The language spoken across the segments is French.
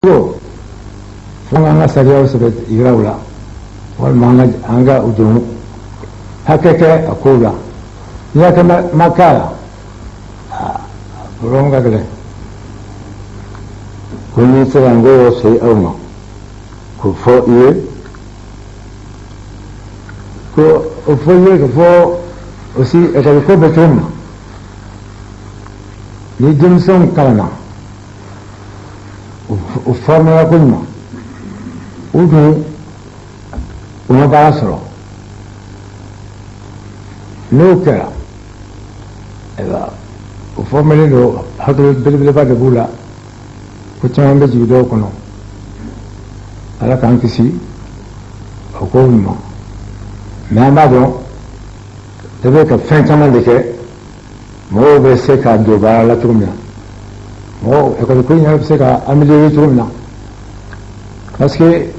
Fo an ka sariyaw sɛbɛ yiraw la walima an ka u don hakɛ kɛ a kow la n'i hakɛ ma k'a la problème ka gɛlɛn. ko ni sera n ko y'o se aw ma k'o fɔ i ye ko o fɔ i ye ka fɔ aussi école ko bɛ cogo min na ni denmisɛnw kalanna o formera ko ɲuman u dun u ma baara sɔrɔ n'o kɛra o formelen don hakili belebeleba de b'u la ko caman bɛ jigin dɔw kɔnɔ ala k'an kisi o ko ɲuman mais an b'a dɔn e bɛ ka fɛn caman de kɛ mɔgɔw bɛ se ka don baara la cogo min na mɔgɔw école ko in yɛrɛ bɛ se ka améliorer cogo min na parce que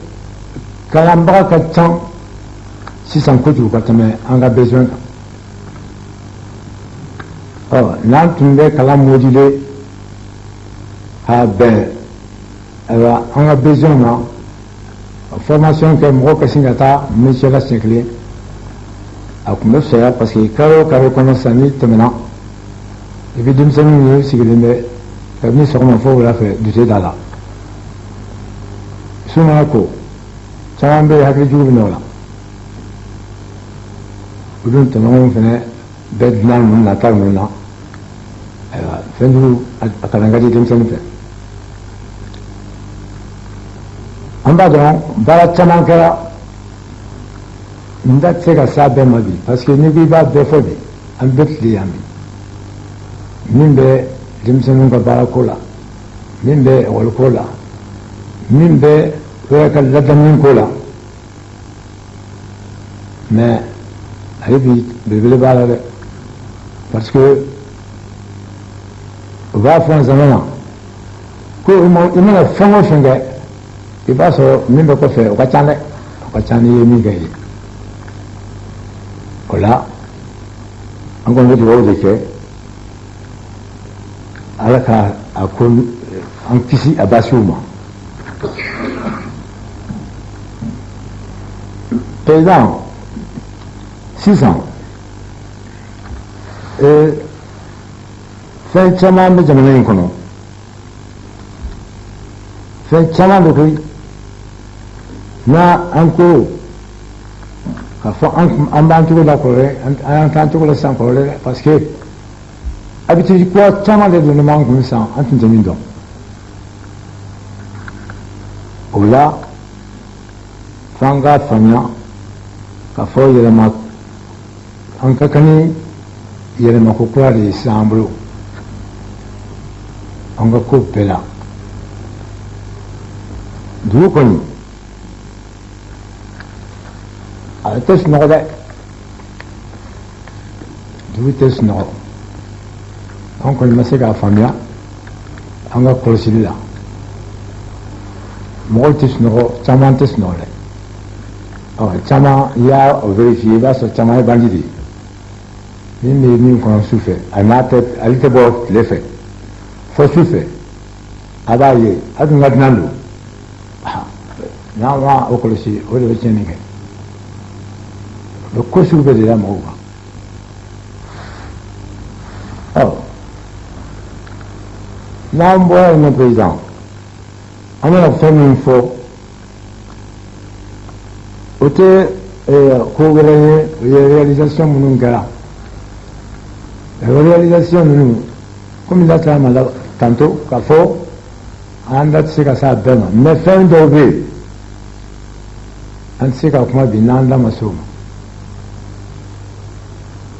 kalanbaga ka ca sisan kojugu ka tɛmɛ an ka besoin kan n'an tun bɛ kalan moduler a bɛn ayiwa an ka besoin ma formation kɛ mɔgɔ ka sin ka taa métier la siɲɛ kelen a tun bɛ fisaya parce que kalo o kalo kɔnɔ sisan n'i tɛmɛna i bɛ denmisɛnninw ye sigilen bɛ kabini sɔgɔma fo wula fɛ dutɛ da la su mana ko caman bɛ hakili jugu bɛ n'o la o dun tɔɲɔgɔnw fana bɛ dilan ninnu nata ninnu na ayiwa fɛn jugu a kalan ka di denmisɛnnin fɛ an b'a dɔn baara caman kɛra n da tɛ se ka s'a bɛɛ ma bi parce que n'i ko i b'a bɛɛ fɔ bi an bɛɛ tile yan bi min bɛ denmisɛnninw ka baarako la min bɛ ekɔliko la min bɛ yɛrɛ ka ladamuko la mais ale bi belebele b'a la dɛ parce que u b'a fɔ n zama na ko i mana fɛn o fɛn kɛ i b'a sɔrɔ min bɛ kɔfɛ o ka ca dɛ o ka ca n'i ye min kɛ ye o la an kɔni bɛ dugawu de kɛ ala ka a ko an kisi a basiw ma président sisan fɛn caman bɛ jamana in kɔnɔ fɛn caman bɛ koyi n'a an ko k'a fɔ an b'an cogo la kɔrɔlen an y'an t'an cogo la sisan kɔrɔlen dɛ parce que habitude kura caman de don b'an kun sisan an tun tɛ min dɔn o la f'an k'a faamuya k'a fɔ yɛlɛma an ka kan ni yɛlɛmako kura de ye sisan an bolo an ka ko bɛɛ la dugu kɔni a tɛ sunɔgɔ dɛ dugu tɛ sunɔgɔ an kɔni ma se k'a faamuya an ka kɔlɔsili la mɔgɔw tɛ sunɔgɔ caman tɛ sunɔgɔ dɛ caman i y'a vérifier i b'a sɔrɔ caman ye bandi de ye min bɛ min kɔnɔ su fɛ ale tɛ bɔ tile fɛ fɔ su fɛ a b'a ye a dun ka dunan don n'an ma o kɔlɔsi o de bɛ tiɲɛni kɛ o bɛ ko sugu bɛɛ de la mɔgɔw kan n'an bɔra yen nɔ président an bɛna fɛn min fɔ o tɛ ko wɛrɛ ye o ye réalisation minnu kɛra réalisation ninnu komi n da sera a ma tantôt k'a fɔ an da tɛ se ka s'a bɛɛ ma mais fɛn dɔw bɛ yen an tɛ se ka kuma bi n'an da ma se o ma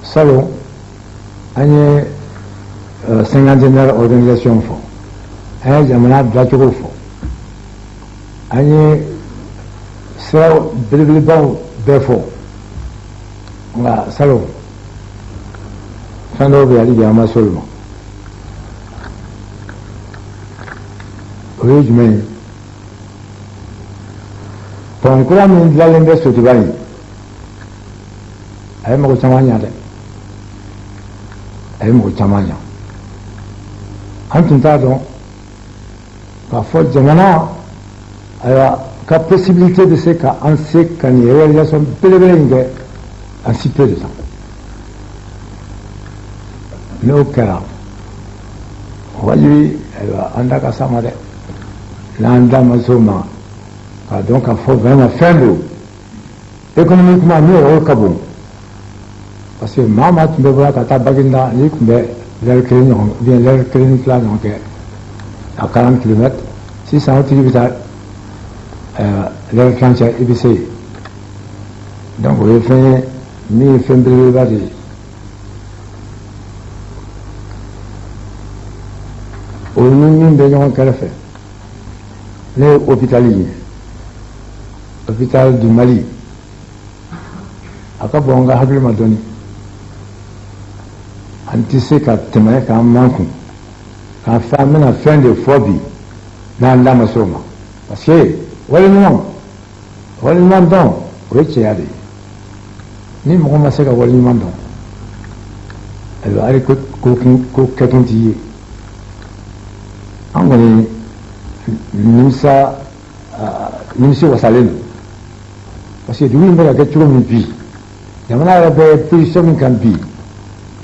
salon an ye cinquantenaire organisation fɔ an ye jamana dilancogo fɔ an ye sira belebelebaw bɛɛ fɔ nka salon fɛn dɔw bɛ yen hali bi an ma se olu ma o ye jumɛn ye pɔn kura min dilanlen bɛ sotiba in a ye mɔgɔ caman ɲa dɛ a ye mɔgɔ caman ɲa an tun t'a dɔn k'a fɔ jamana ayiwa ka possibilité bɛ se ka an se ka nin réalisation belebele in kɛ en si peu de temps n'o kɛra wajibi ayiwa an da ka s'a ma dɛ n'an da ma s'o ma k'a dɔn k'a fɔ vraiment fɛn don économiquement min yɛrɛ ka bon parce que maa maa tun bɛ bɔra ka taa Baginda n'i tun bɛ l'heure kelen ɲɔgɔn ou bien l'heure kelen ni tila ɲɔgɔn kɛ à 40 km sisan o tigi bɛ taa l'heure tilancɛ i bɛ se yen donc o ye fɛn ye min ye fɛn belebeleba de ye o ni min bɛ ɲɔgɔn kɛrɛfɛ ne ye hôpital ye hôpital du Mali a ka bon n ka hakili ma dɔɔnin an tɛ se ka tɛmɛ k'an man kun k'an fɛ an bɛna fɛn de fɔ bi n'an da ma s'o ma parce que waleɲuman dɔn o ye cɛya de ye ni mɔgɔ ma se ka waleɲuman dɔn ayiwa hali ko kɛkun t'i ye an kɔni nimisi wasalen don parce que dugu in bɛ ka kɛ cogo min bi jamana yɛrɛ bɛ position min kan bi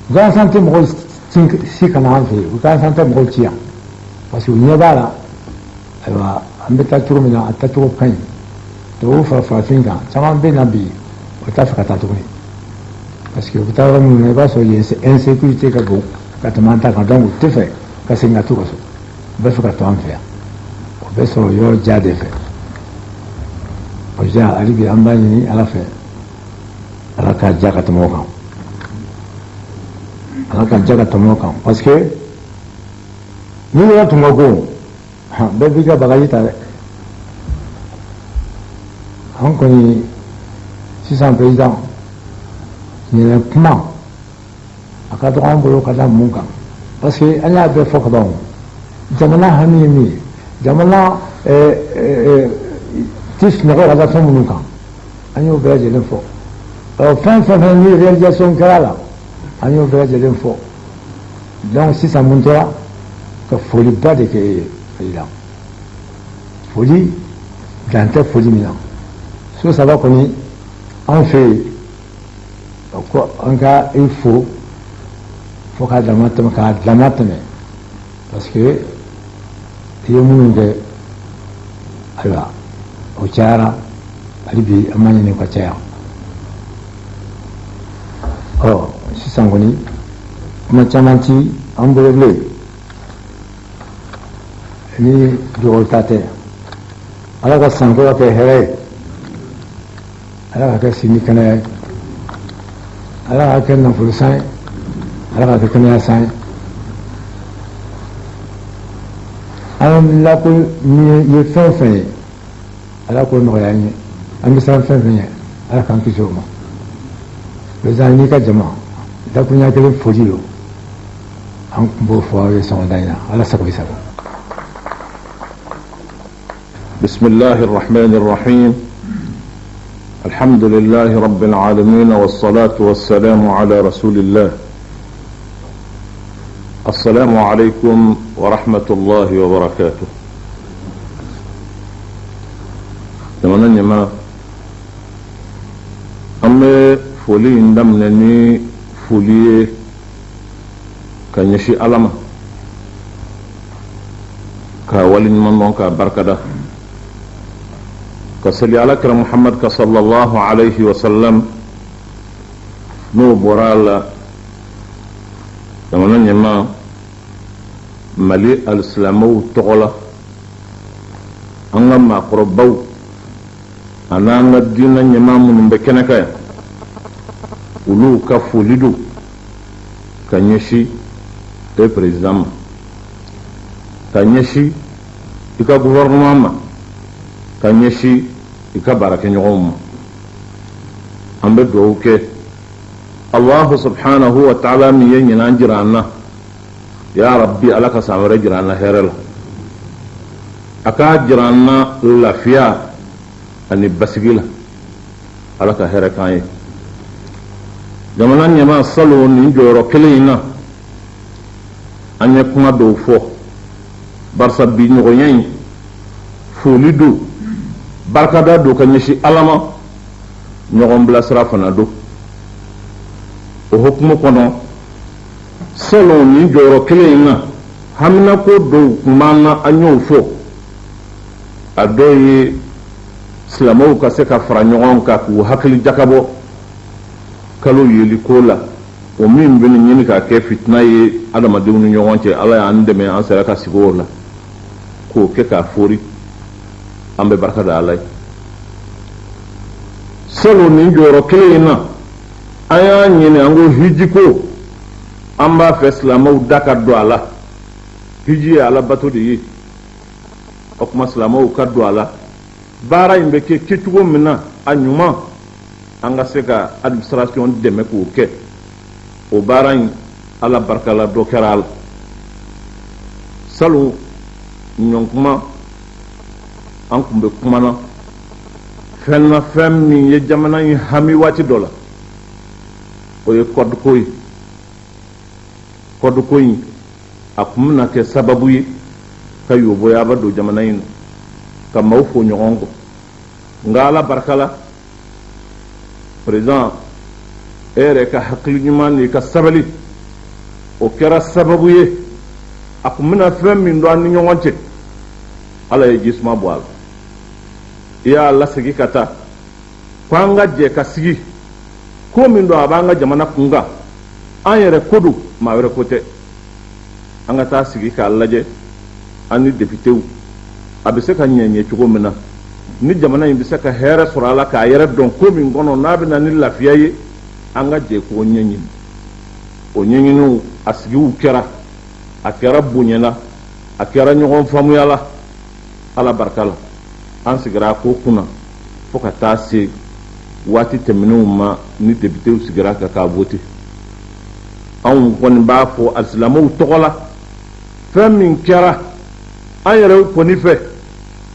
gansan tɛ mɔgɔw si ka na an fɛ yen u gansan tɛ mɔgɔw ci yan parce que u ɲɛ b'a la ayiwa an bɛ taa cogo min na a taacogo ka ɲi tubabu fara farafin kan caman bɛ na bi o t'a fɛ ka taa tuguni parce que u bɛ taa yɔrɔ minnu na i b'a sɔrɔ yen insécurité ka bon ka tɛmɛ an ta kan donc u tɛ fɛ ka segin ka t'u ka so u bɛ fɛ ka to an fɛ yan o bɛ sɔrɔ yɔrɔ ja de fɛ o ja hali bi an b'a ɲini ala fɛ ala ka ja ka tɛmɛ o kan ala ka ja ka tɛmɛ o kan parce que ni yɔrɔ tun ka go bɛɛ b'i ka bagaji ta dɛ an kɔni sisan président ɲinɛ kuma a ka dɔgɔ an bolo ka da mun kan parce que an y'a bɛɛ fɔ ka ban jamana hami ye min ye jamana ti sunɔgɔ ka da fɛn minnu kan an y'o bɛɛ lajɛlen fɔ fɛn fɛn ni réalisation kɛra la an y'o bɛɛ lajɛlen fɔ donc sisan mun tora ka foliba de kɛ e ye président foli dan tɛ foli min na so saba kɔni an fɛ yen ko an ka i fo fo k'a dama tɛmɛ parce que i ye minnu kɛ ayiwa o cayara hali bi an ma ɲini ka caya sisan kɔni kuma caman ti an bolo bilen ni dugawu ta tɛ ala ka sanko ka kɛ hɛrɛ ye ala ka kɛ sini kɛnɛya ye ala ka kɛ nafolo san ye ala ka kɛ kɛnɛya san ye an lako min ye fɛn o fɛn ye ala k'o nɔgɔya an ye an bɛ siran fɛn fɛn ye ala k'an kisi o ma président n'i ka jama dakuruɲa kelen foli don an tun b'o fɔ aw ye sɔgɔmada in na ala sago i sago. بسم الله الرحمن الرحيم الحمد لله رب العالمين والصلاة والسلام على رسول الله السلام عليكم ورحمة الله وبركاته. تمنى نما أما فولي ندمنني فولي كان يشي ألما كاولي من كبركة كسلي على كرم محمد صلى الله عليه وسلم نو برالا تمنى نما ملي الإسلامو تغلا أنا ما قربو أنا الدين نما من بكنك ولو كفولدو كنيشي بريزام كنيشي إكا غوفرنمان كنيشي إكا بارك نيوم أمبدو كي الله سبحانه وتعالى ميين ينجرانا يا ربي ألك سامر جرانا هيرل أكا جرانا لفيا أني بسجيلا ألك هيركاي جمانا نيما صلو نيجورو كلينا أن يكون دوفو برسا بينغوين foli do barkada do ka ɲɛsi ala ma ɲɔgɔn bilasira fana do o hukumu kɔnɔ salon ni jɔyɔrɔ kelen in na hamina ko dɔw tun b'an na an y'o fɔ a dɔw ye silamɛw ka se ka fara ɲɔgɔn kan k'u hakili jakabɔ kalo yeli ko la o min bɛ nin ɲini ka kɛ fitina ye adamadenw ni ɲɔgɔn cɛ ala y'an dɛmɛ an sera ka sigi o la k'o kɛ k'a fori an bɛ barika da ala ye salon nin jɔyɔrɔ kelen in na an y'a ɲini an ko hiji ko an b'a fɛ silamɛw da ka don a la hiji ye ala bato de ye o tuma silamɛw ka don a la baara in bɛ kɛ kɛcogo min na a ɲuman an ka se ka administration dɛmɛ k'o kɛ o baara in ala barika la dɔ kɛra a la salon ɲɔnkuma an tun bɛ kuma na fɛn na fɛn min ye jamana in hami waati dɔ la o ye kɔdiko ye kɔdiko in a tun bɛna kɛ sababu ye ka yoboyaba don jamana in na ka maaw fo ɲɔgɔn kɔ nka ala barika la président e yɛrɛ ka hakili ɲuman ni ka sabali o kɛra sababu ye a tun bɛna fɛn min don an ni ɲɔgɔn cɛ ala ye jisuma bɔ a la i y'a lasegi ka taa ko an ka jɛ ka sigi ko min don a b'an ka jamana kunkan an yɛrɛ ko don maa wɛrɛ ko tɛ an ka taa sigi k'a lajɛ an ni députéw a bɛ se ka ɲɛ cogo min na ni jamana in bɛ se ka hɛrɛ sɔrɔ a la k'a yɛrɛ dɔn ko min kɔnɔ n'a bɛ na ni lafiya ye an ka jɛ k'o ɲɛɲini o ɲɛɲiniw a sigiw kɛra a kɛra bonyana a kɛra ɲɔgɔn faamuya la ala barika la an sigira ko kunna fo ka taa se waati tɛmɛnenw ma ni députéw sigira ka k'a voter anw kɔni b'a fɔ alisilamɛw tɔgɔ la fɛn min kɛra an yɛrɛ kɔni fɛ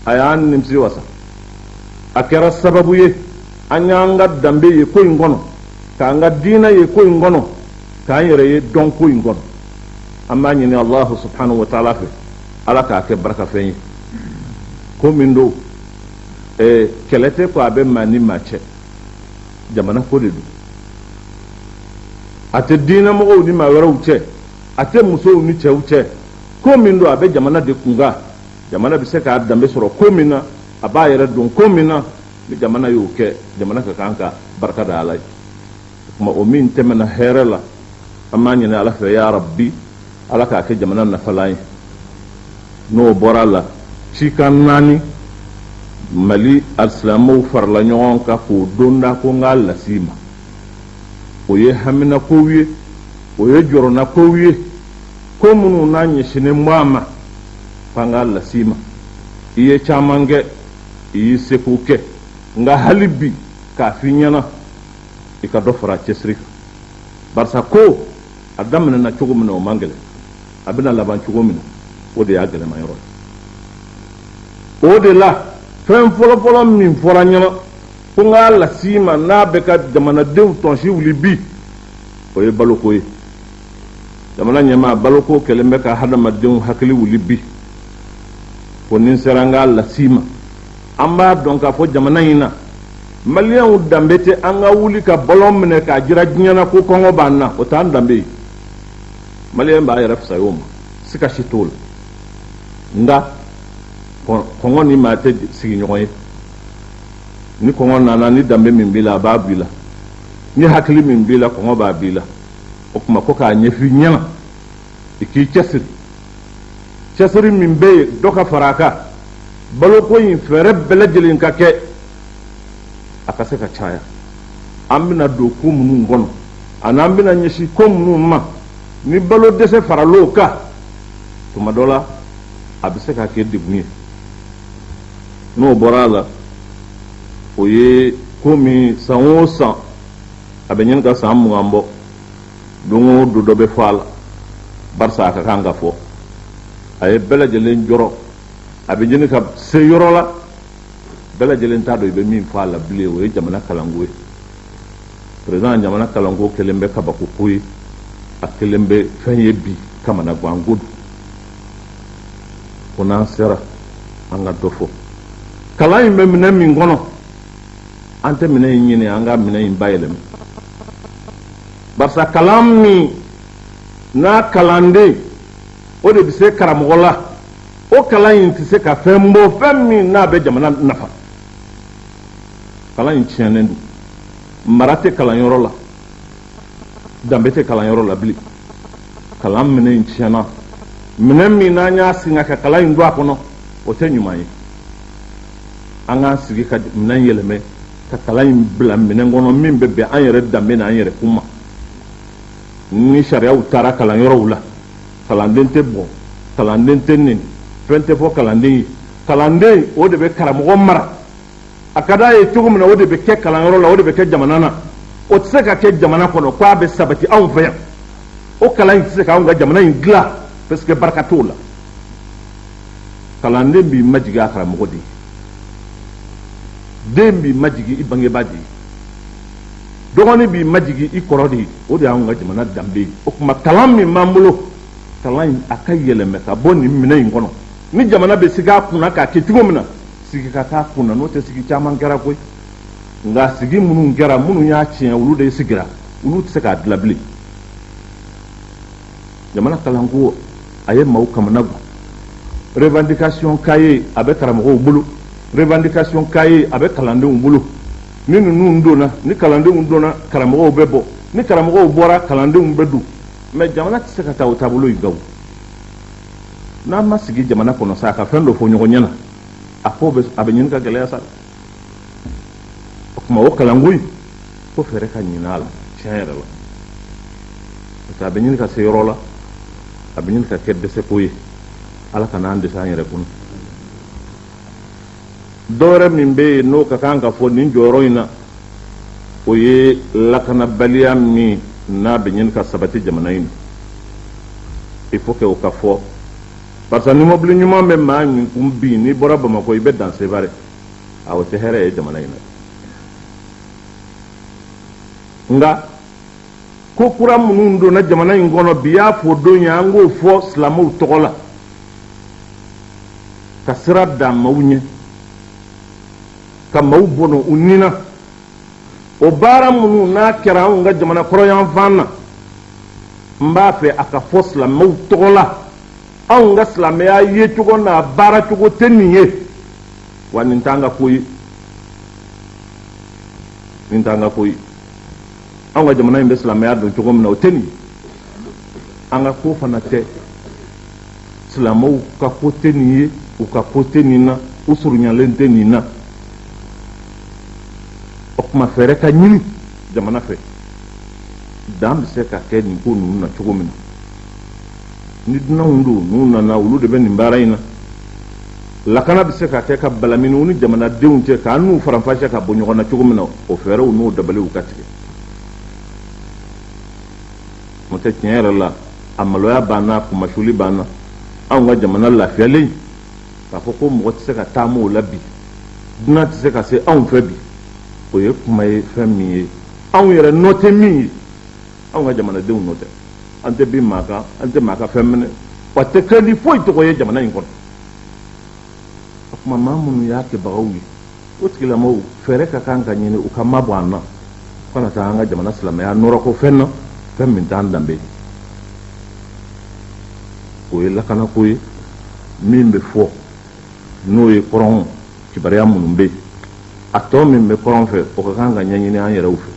a y'an nimisi wasa a kɛra sababu ye an y'an ka danbe ye ko in kɔnɔ k'an ka diinɛ ye ko in kɔnɔ k'an yɛrɛ ye dɔn ko in kɔnɔ an b'a ɲini alahu subhanahu wa ta'ala fɛ ala k'a kɛ barakafɛn ye ko min don kɛlɛ tɛ ko a bɛ maa ni maa cɛ jamana ko de don a tɛ diinɛmɔgɔw ni maa wɛrɛw cɛ a tɛ musow ni cɛw cɛ ko min don a bɛ jamana de kunkan jamana bɛ se k'a danbe sɔrɔ ko min na a b'a yɛrɛ don ko min na ni jamana y'o kɛ jamana ka kan ka barika da ala ye o tuma o min tɛmɛna hɛrɛ la an b'a ɲini ala fɛ ya rabbi ala k'a kɛ jamana nafalan ye n'o bɔra la cikan 4 mali alisilamɛw farala ɲɔgɔn kan k'o don da ko n k'a las'i ma o ye hamina kow ye o ye jɔrɔna kow ye ko minnu n'a ɲɛsinnen bɔ a ma k'an k'a las'i ma i ye caman kɛ i y'i seko kɛ nka hali bi k'a f'i ɲɛna i ka dɔ fara cɛsiri kan barisa ko a daminɛna cogo min na o man gɛlɛn a bɛna laban cogo min na o de y'a gɛlɛma yɔrɔ ye o de la fɛn fɔlɔfɔlɔ min fɔra ɲɛna ko n k'a las'i ma n'a bɛ ka jamanadenw tɔnsi wuli bi o ye baloko ye jamana ɲɛmaa baloko kɛlen bɛ ka hadamadenw hakili wuli bi ko ni n sera n k'a las'i ma an b'a dɔn k'a fɔ jamana in na maliyɛnw danbe tɛ an ka wuli ka bɔlɔn minɛ k'a jira diɲɛ na ko kɔngɔ b'an na o t'an danbe ye maliyɛn b'a yɛrɛ fisaya o ma siga si t'o la nka kɔngɔ ni maa tɛ sigi ɲɔgɔn ye ni kɔngɔ nana ni danbe min b'i la a b'a b'i la ni hakili min b'i la kɔngɔ b'a b'i la o tuma ko k'a ɲɛf'i ɲɛna i k'i cɛsiri cɛsiri min bɛ yen dɔ ka fara a kan baloko in fɛɛrɛ bɛɛ lajɛlen ka kɛ a ka se ka caya an bɛna don ko minnu kɔnɔ ani an bɛna ɲɛsin ko minnu ma ni balo dɛsɛ faral'o kan tuma dɔ la a bɛ se ka kɛ degun ye n'o bɔra a la o ye ko min san o san a bɛ ɲini ka san 20 bɔ don o don dɔ bɛ fɔ a la barisa a ka kan ka fɔ a ye bɛɛ lajɛlen jɔrɔ a bɛ ɲini ka se yɔrɔ la bɛɛ lajɛlen t'a dɔn i bɛ min fɔ a la bilen o ye jamana kalanko ye président jamana kalanko kɛlen bɛ kabako ye a kɛlen bɛ fɛn ye bi kamana ganko don ko n'an sera an ka dɔ fɔ kalan in bɛ minɛn min kɔnɔ an tɛ minɛn in ɲini an ka minɛn in bayɛlɛma barisa kalan min n'a kalanden o de bɛ se karamɔgɔ la o kalan in tɛ se ka fɛn bɔ fɛn min n'a bɛ jamana nafa kalan in tiɲɛnen don mara tɛ kalanyɔrɔ la danbe tɛ kalanyɔrɔ la bilen kalan minɛn in tiɲɛna minɛn min n'an y'a sigi ka kalan in don a kɔnɔ o tɛ ɲuman ye an k'an sigi ka minɛn yɛlɛmɛ ka kalan in bila minɛn kɔnɔ min bɛ bɛn an yɛrɛ danbe n'an yɛrɛ kun ma ni sariyaw taara kalanyɔrɔw la kalanden tɛ bɔn kalanden tɛ neni fɛn tɛ fɔ kalanden ye kalanden o de bɛ karamɔgɔ mara a ka d'a ye cogo min na o de bɛ kɛ kalanyɔrɔ la o de bɛ kɛ jamana na o tɛ se ka kɛ jamana kɔnɔ k'a bɛ sabati anw fɛ yan o kalan in tɛ se k'anw ka jamana in dilan parce que barika t'o la kalanden b'i majigi a karamɔgɔ de ye den b'i majigi i bangebaa de ye dɔgɔnin b'i majigi i kɔrɔ de ye o de y'anw ka jamana danbe ye o tuma kalan min b'an bolo kalan in a ka yɛlɛmɛ ka bɔ nin minɛn in kɔnɔ ni jamana bɛ sigi a kunna k'a kɛ cogo min na sigi ka k'a kunna n'o tɛ sigi caman kɛra koyi nka sigi minnu kɛra minnu y'a tiɲɛ olu de sigira olu tɛ se k'a dilan bilen jamana kalanko a ye maaw kamana gan revendication cahier a bɛ karamɔgɔw bolo revendication cahier a bɛ kalandenw bolo ni ninnu donna ni kalandenw donna karamɔgɔw bɛ bɔ ni karamɔgɔw bɔra kalandenw bɛ don mais jamana tɛ se ka taa o taabolo in kan n'an ma sigi jamana kɔnɔ sa a ka fɛn dɔ fɔ ɲɔgɔn ɲɛna a ko a bɛ ɲini ka gɛlɛya sa o tuma o kalanko in ko fɛɛrɛ ka ɲin'a la tiɲɛ yɛrɛ la parce que a bɛ ɲini ka se yɔrɔ la a bɛ ɲini ka kɛ dɛsɛko ye ala ka n'an dɛsɛ an yɛrɛ kɔnɔ dɔwɛrɛ min bɛ yen n'o ka kan ka fɔ nin jɔyɔrɔ in na o ye lakanabaliya min n'a bɛ ɲini ka sabati jamana in il faut que o ka fɔ parce que ni mobili ɲuman bɛ maa min kun bi n'i bɔra bamakɔ i bɛ dan sebare a o tɛ hɛrɛ ye jamana in na nka ko kura minnu donna jamana in kɔnɔ bi y'a fɔ don ye an k'o fɔ silamɛw tɔgɔ la ka sira dan maaw ɲɛ ka maaw bɔnɔ u nin na o baara minnu n'a kɛra anw ka jamana kɔrɔyanfan na n b'a fɛ a ka fɔ silamɛw tɔgɔ la anw ka silamɛya ye cogo n'a baara cogo tɛ nin ye wa nin t'an ka ko ye nin t'an ka ko ye anw ka jamana in bɛ silamɛya dɔn cogo min na o tɛ nin ye an ka ko fana tɛ silamɛw ka ko tɛ nin ye u ka ko tɛ nin na u surunyalen tɛ nin na o tuma fɛɛrɛ ka ɲini jamana fɛ dan bɛ se ka kɛ nin ko ninnu na cogo min na ni dunanw don n'u nana olu de bɛ nin baara in na lakana bɛ se ka kɛ ka balaminiw ni jamanadenw cɛ k'an n'u faranfasiya ka bɔ ɲɔgɔn na cogo min na o fɛɛrɛw n'o dabaliw ka tigɛ n'o tɛ tiɲɛ yɛrɛ la a maloya b'an na a kumasuli b'an na anw ka jamana lafiyalen k'a fɔ ko mɔgɔ tɛ se ka taama o la bi dunan tɛ se ka se anw fɛ bi o ye kuma ye fɛn min ye anw yɛrɛ nɔ tɛ min ye anw ka jamanadenw nɔ tɛ an tɛ bin maa kan an tɛ maa ka fɛn minɛ wa tɛ kɛ ni foyi tɔgɔ ye jamana in kɔnɔ o tuma maa minnu y'a kɛbagaw ye o tigilamɔgɔw fɛɛrɛ ka kan ka ɲini u ka mabɔ an na u kana taa an ka jamana silamɛya nɔrɔ ko fɛn na fɛn min t'an danbe o ye lakanako ye min bɛ fɔ n'o ye kɔrɔn kibaruya minnu bɛ yen a tɔ min bɛ kɔrɔn fɛ o ka kan ka ɲɛɲini an yɛrɛw fɛ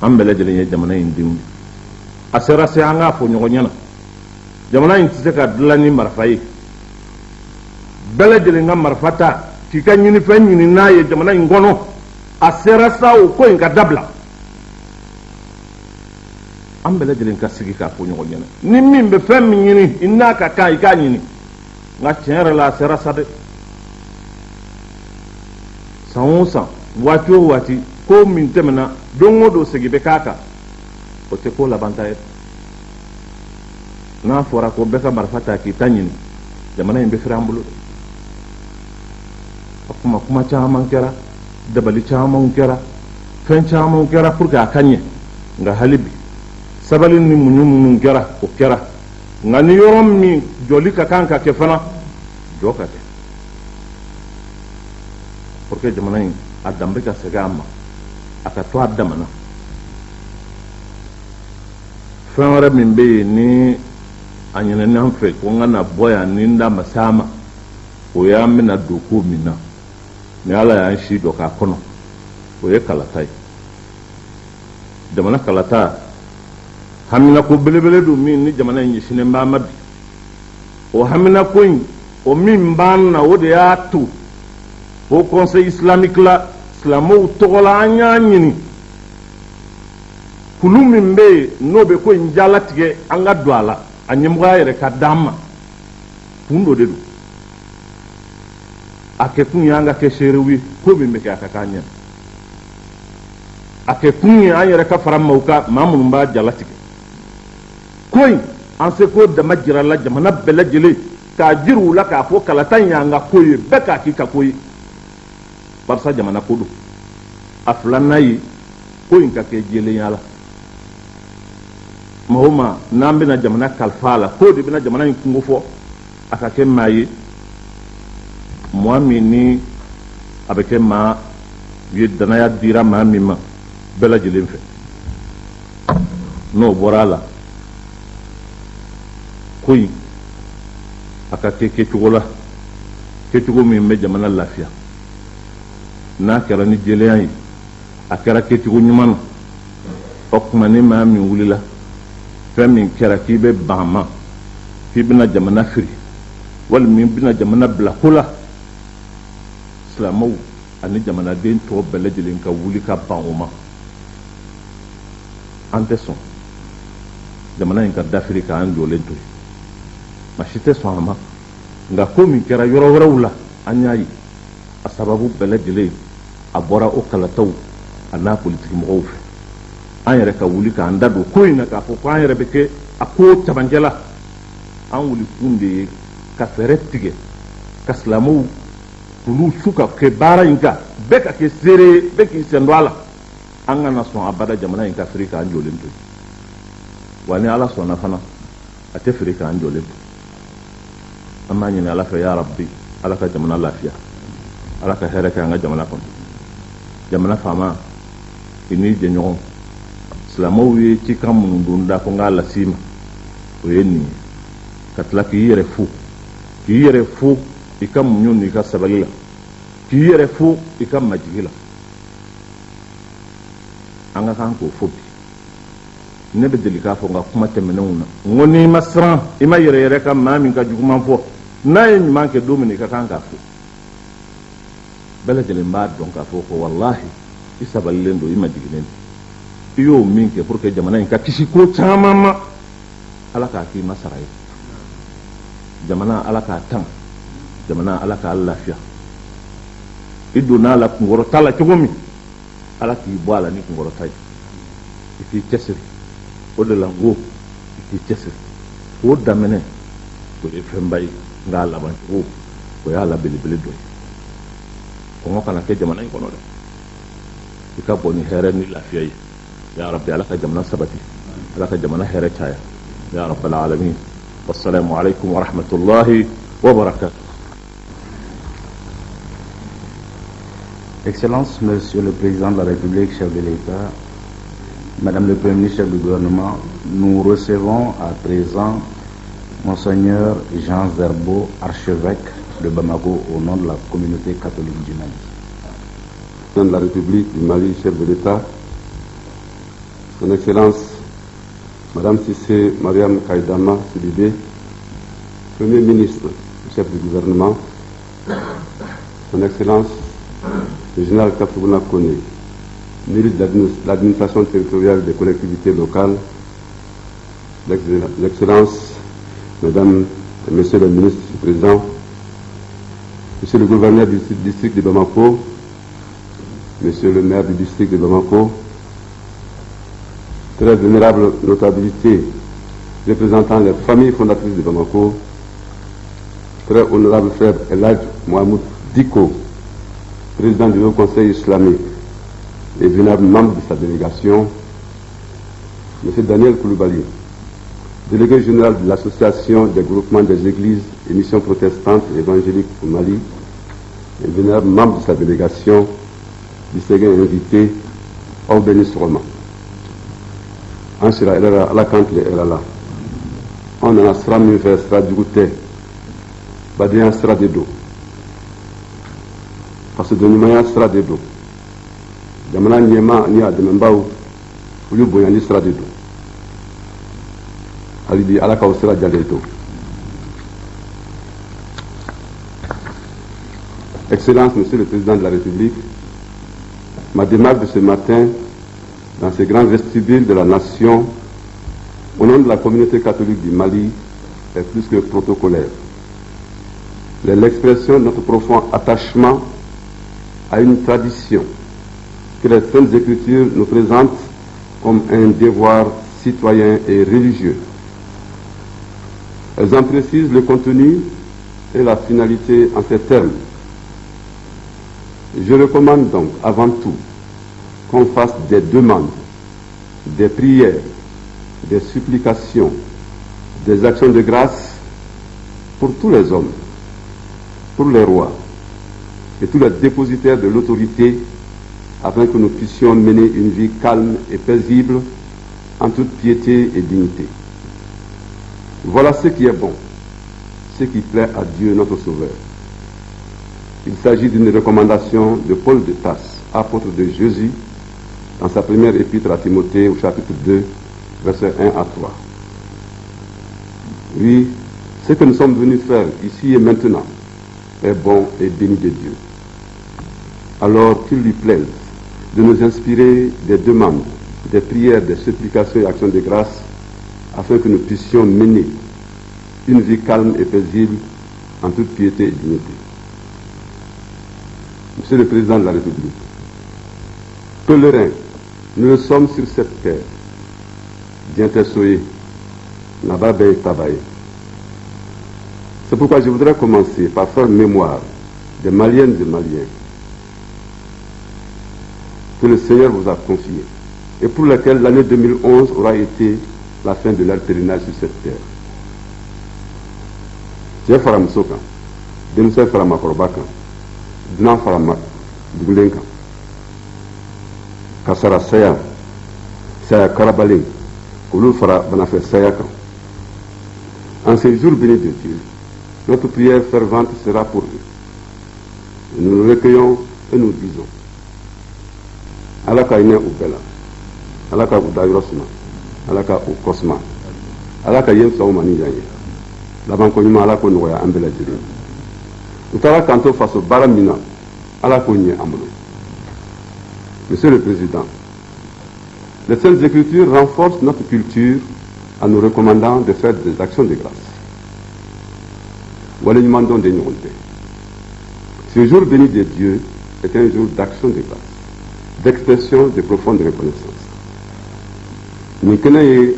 an bɛɛ lajɛlen ye jamana in denw ye a sera se an k'a fɔ ɲɔgɔn ɲɛna jamana in tɛ se ka dilan ni marifa ye bɛɛ lajɛlen ka marifa ta k'i ka ɲinifɛn ɲini n'a ye jamana in kɔnɔ a sera sa o ko in ka dabila an bɛɛ lajɛlen ka sigi k'a fɔ ɲɔgɔn ɲɛna ni min bɛ fɛn min ɲini i n'a ka kan i k'a ɲini nka tiɲɛ yɛrɛ la a sera sa dɛ san o san waati o waati ko min tɛmɛna don o don segi bɛ k'a kan o tɛ ko labanta ye n'a fɔra ko bɛɛ ka marifa ta k'i ta ɲini jamana in bɛ firi an bolo o tuma kuma caman kɛra dabali camanw kɛra fɛn camanw kɛra pour que a ka ɲɛ nka hali bi sabali ni muɲu minnu kɛra o kɛra nka ni yɔrɔ min jɔli ka kan ka kɛ fana jɔ ka kɛ pour que jamana in a danbe ka segin a ma a ka to a dama na fɛn wɛrɛ min bɛ yen ni a ɲinɛni an fɛ ko n ka na bɔ yan ni n da ma s'a ma o y'an bɛna don ko min na ni ala y'an si dɔ k'a kɔnɔ o ye kalata ye jamana kalata hamina ko belebele don min ni jamana in ɲɛsinnen b'a ma bi o hamina ko in o min b'an na o de y'a to o conseil islamique la silamɛw tɔgɔ la an y'a ɲini kulu min bɛ yen n'o bɛ ko in jalatigɛ an ka don a la a ɲɛmɔgɔya yɛrɛ ka d'an ma kun dɔ de don a kɛ kun ye an ka kɛ seerew ye ko min bɛ kɛ a ka k'an ɲɛ a kɛ kun ye an yɛrɛ ka fara maaw kan maa minnu b'a jalatigɛ ko in an se ko dama jira la jamana bɛɛ lajɛlen k'a jiri u la k'a fɔ kalata in y'an ka ko ye bɛɛ k'a k'i ka ko ye barisa jamana ko don a filanan ye ko in ka kɛ jɛlenya la maa o maa n'an bɛna jamana kalifa a la k'o de bɛna jamana in kungo fɔ a ka kɛ maa ye maa min ni a bɛ kɛ maa ye danaya dira maa min ma bɛɛ lajɛlen fɛ n'o bɔra a la ko in a ka kɛ kɛcogo la kɛcogo min bɛ jamana lafiya n'a kɛra ni jɛlenya ye a kɛra kɛcogo ɲuman na o tuma ni maa min wulila fɛn min kɛra k'i bɛ ban ma k'i bɛna jamana firi walima i bɛna jamana bila ko la silamɛw ani jamanaden tɔw bɛɛ lajɛlen ka wuli ka ban o ma an tɛ sɔn jamana in ka dafiri k'an jɔlen to yen maa si tɛ sɔn a ma nka ko min kɛra yɔrɔ wɛrɛw la an y'a ye a sababu bɛɛ lajɛlen a bɔra o kalataw a n'a politikimɔgɔw fɛ an yɛrɛ ka wuli k'an da don ko in na k'a fɔ ko an yɛrɛ bɛ kɛ a ko camancɛ la an wuli kun de ye ka fɛɛrɛ tigɛ ka silamɛw k'olu su ka kɛ baara in kan bɛɛ ka kɛ seere ye bɛɛ k'i sen don a la an kana sɔn abada jamana in ka firi k'an jɔlen to wa ni ala sɔnna fana a tɛ firi k'an jɔlen to an b'a ɲini ala fɛ ya rabbi ala ka jamana lafiya ala ka hɛrɛ kɛ an ka jamana kɔnɔ jamana faama i n'i jɛɲɔgɔn silamɛw ye cikan minnu don da ko n k'a las'i ma o ye nin ye ka tila k'i yɛrɛ fo i ka muɲu n'i ka sabali la k'i yɛrɛ fo i ka majigi la an ka kan k'o fo bi ne bɛ deli k'a fɔ n ka kuma tɛmɛnenw na n ko n'i ma siran i ma yɛrɛ yɛrɛ ka maa min ka juguman fɔ n'a ye ɲuman kɛ don min i ka kan k'a fo bɛɛ lajɛlen b'a dɔn k'a fɔ ko walahi i sabalilen don i majigilen don i y'o min kɛ pour que jamana in ka kisi ko caman ma ala k'a k'i ma sara ye jamana ala k'a tan jamana ala k'a lafiya i donna a la kunkɔrɔta la cogo min ala k'i bɔ a la ni kunkɔrɔta ye i k'i cɛsiri o de la n ko i k'i cɛsiri o daminɛ o ye fɛnba ye nka a laban cogo o y'a la belebele dɔ ye kɔngɔ kana kɛ jamana in kɔnɔ dɛ i ka bɔ ni hɛrɛ ni lafiya ye ya rabbi ala ka jamana sabati ala ka jamana hɛrɛ caya ya rabbal alamin wassalamu alaikum wa rahmatullahi wa barakatuh. Excellences, Monsieur le Président de la République, chef de l'État, Madame le Premier ministre, chef du gouvernement, nous recevons à présent Monseigneur Jean Zerbo, archevêque de Bamako, au nom de la communauté catholique du Mali. Président de la République du Mali, chef de l'État, Son Excellence Madame Cissé Mariam Kaïdama Sidibé, Premier ministre, chef du gouvernement, Son Excellence le général Kafougouna Koné, ministre de l'administration territoriale des collectivités locales, l'Excellence, Mesdames et Messieurs les ministres, Président, Monsieur le gouverneur du district de Bamako, Monsieur le maire du district de Bamako, très vénérable notabilité représentant les familles fondatrices de Bamako, très honorable frère Eladj Mohamed Diko, président du Haut Conseil islamique et vénérable membre de sa délégation, M. Daniel Koulibaly, délégué général de l'Association des groupements des églises et missions protestantes et évangéliques au Mali, et vénérable membre de sa délégation, distingué invité, au béni Roman. En sera à la cante et là. On a sera mieux fait sera du goûter, badien sera de dos. Parce que de nous sera de dos. Jamana Niema ni a de Membao, ou le Boyani sera de dos. Alibi à la cause sera de dos. Excellence, Monsieur le Président de la République, ma démarche de ce matin, dans ces grands vestibules de la nation, au nom de la communauté catholique du Mali, est plus que protocolaire. C'est l'expression de notre profond attachement à une tradition que les Saintes Écritures nous présentent comme un devoir citoyen et religieux. Elles en précisent le contenu et la finalité en ces termes. Je recommande donc avant tout qu'on fasse des demandes, des prières, des supplications, des actions de grâce pour tous les hommes, pour les rois et tous les dépositaires de l'autorité, afin que nous puissions mener une vie calme et paisible en toute piété et dignité. Voilà ce qui est bon, ce qui plaît à Dieu notre Sauveur. Il s'agit d'une recommandation de Paul de Tarse, apôtre de Jésus, dans sa première épître à Timothée au chapitre 2, versets 1 à 3. Oui, ce que nous sommes venus faire ici et maintenant est bon et béni de Dieu. Alors qu'il lui plaise de nous inspirer des demandes, des prières, des supplications et actions de grâce, afin que nous puissions mener une vie calme et paisible en toute piété et dignité. Monsieur le Président de la République, pèlerins, nous le sommes sur cette terre. Dientessoé, Nababe Tabaye. C'est pourquoi je voudrais commencer par faire mémoire des Maliennes et des Maliens que le Seigneur vous a confiés et pour lesquels l'année 2011 aura été la fin de leur pèlerinage sur cette terre. C'est Faram Soka, Denoussé Faram Akorobaka, Dnan Faram Dugulenka, Kassara Saya, Saya Karabalin, Koulou Fara Banafé Sayaka. En ces jours bénis de Dieu, notre prière fervente sera pour eux. Nous nous recueillons et nous disons Alaka Ine Ubela, Alaka Udairosma, Alaka Ukosma, Alaka Yen Saumani Yaye, Labankonyuma Alako Noya Ambela Jiri. Utara Kanto Faso Baramina, Alako Nye Amolo. Monsieur le Président, les Saintes Écritures renforcent notre culture en nous recommandant de faire des actions de grâce. Voilà, nous demandons des numéros. Ce jour béni de Dieu est un jour d'action de grâce, d'expression de profonde reconnaissance. Nous connaissons,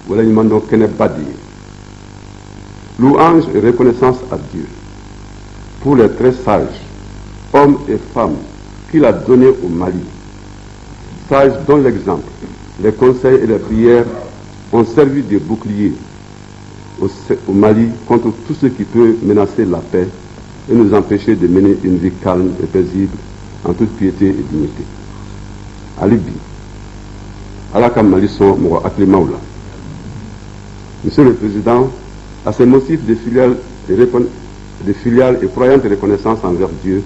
voilà, nous demandons qu'on ait badi. Louange et reconnaissance à Dieu pour les très sages, hommes et femmes qu'il a donnés au Mali. Sages dont l'exemple, les conseils et les prières ont servi de bouclier au Mali contre tout ce qui peut menacer la paix et nous empêcher de mener une vie calme et paisible en toute piété et dignité. Alibi, Alaka Malisson Moro Aklimaoula. Monsieur le Président, à ces motifs de filiale et croyante reconnaissance envers Dieu,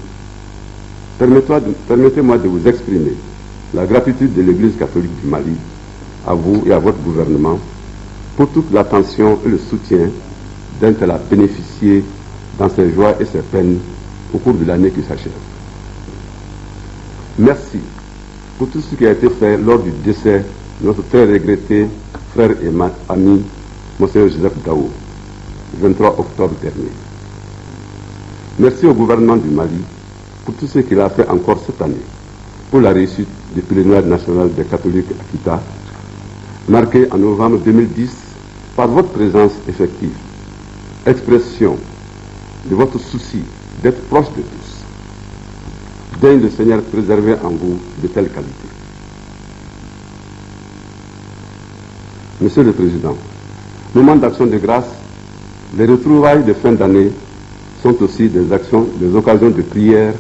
permettez-moi de vous exprimer la gratitude de l'Église catholique du Mali, à vous et à votre gouvernement, pour toute l'attention et le soutien dont elle a bénéficié dans ses joies et ses peines au cours de l'année qui s'achève. Merci pour tout ce qui a été fait lors du décès de notre très regretté frère et ami, Monseigneur Joseph Daou, le 23 octobre dernier. Merci au gouvernement du Mali pour tout ce qu'il a fait encore cette année pour la réussite du pèlerinage national des catholiques à Kita, marqué en novembre 2010 par votre présence effective, expression de votre souci d'être proche de tous. Daigne le Seigneur préserver en vous de telles qualités. Monsieur le Président, moment d'action de grâce, les retrouvailles de fin d'année sont aussi des actions, des occasions de prière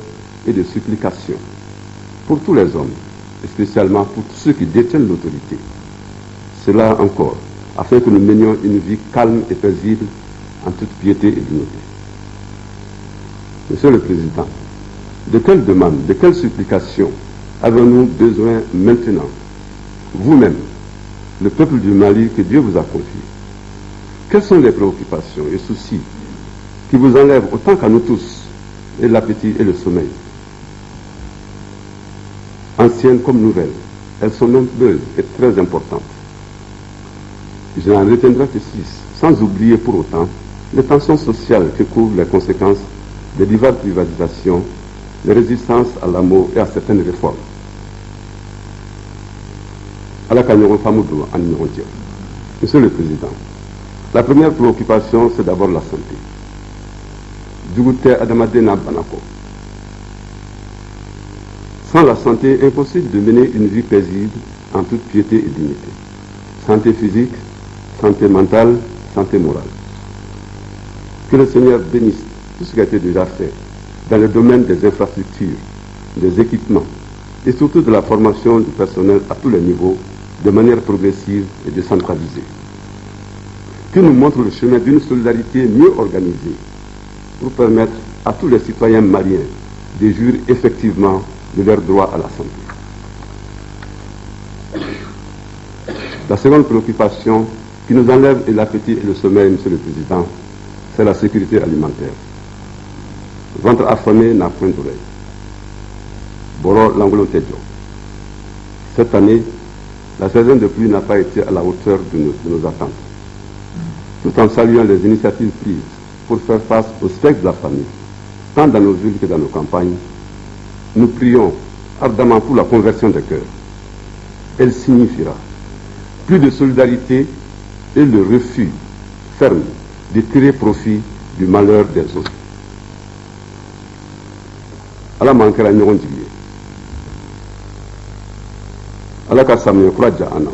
et de supplication pour tous les hommes, et spécialement pour tous ceux qui détiennent l'autorité. Cela encore, afin que nous menions une vie calme et paisible en toute piété et dignité. Monsieur le Président, de quelle demande, de quelle supplication avons-nous besoin maintenant, vous-même, le peuple du Mali que Dieu vous a confié? Quelles sont les préoccupations et soucis qui vous enlèvent autant qu'à nous tous et l'appétit et le sommeil? Anciennes comme nouvelles, elles sont nombreuses et très importantes. Je n'en retiendrai que 6, sans oublier pour autant les tensions sociales que couvrent les conséquences des diverses privatisations, les résistances à l'amour et à certaines réformes. Monsieur le Président, la première préoccupation, c'est d'abord la santé. Sans la santé, impossible de mener une vie paisible en toute piété et dignité. Santé physique, santé mentale, santé morale. Que le Seigneur bénisse tout ce qui a été déjà fait dans le domaine des infrastructures, des équipements et surtout de la formation du personnel à tous les niveaux de manière progressive et décentralisée. Qu'il nous montre le chemin d'une solidarité mieux organisée pour permettre à tous les citoyens maliens de jouir effectivement de leur droit à la santé. La seconde préoccupation qui nous enlève l'appétit et le sommeil, Monsieur le Président, c'est la sécurité alimentaire. Ventre affamé n'a point d'oreille. Boro l'angolo tedio. Cette année, la saison de pluie n'a pas été à la hauteur de nos attentes. Tout en saluant les initiatives prises pour faire face au spectre de la famine, tant dans nos villes que dans nos campagnes, nous prions ardemment pour la conversion des cœurs. Elle signifiera plus de solidarité et le refus ferme de tirer profit du malheur des autres. Ala manquera nyogon jigye. Ala ka samuye kuraja ana.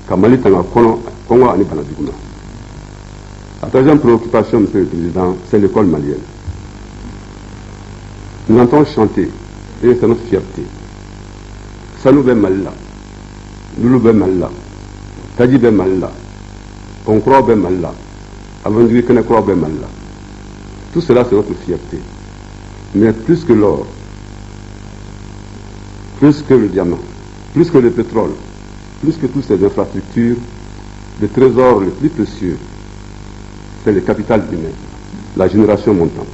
Kamali tanga Congo ani banaduguna. La troisième préoccupation, Monsieur le Président, c'est l'école malienne. Nous entendons chanter, et c'est notre fierté. Sanou ben Malila, Loulou ben Malila, Tadji ben Malila, Onkro ben Malila, Avandui Kenekro ben Malila. Tout cela, c'est notre fierté. Mais plus que l'or, plus que le diamant, plus que le pétrole, plus que toutes ces infrastructures, le trésor le plus précieux, c'est le capital humain, la génération montante.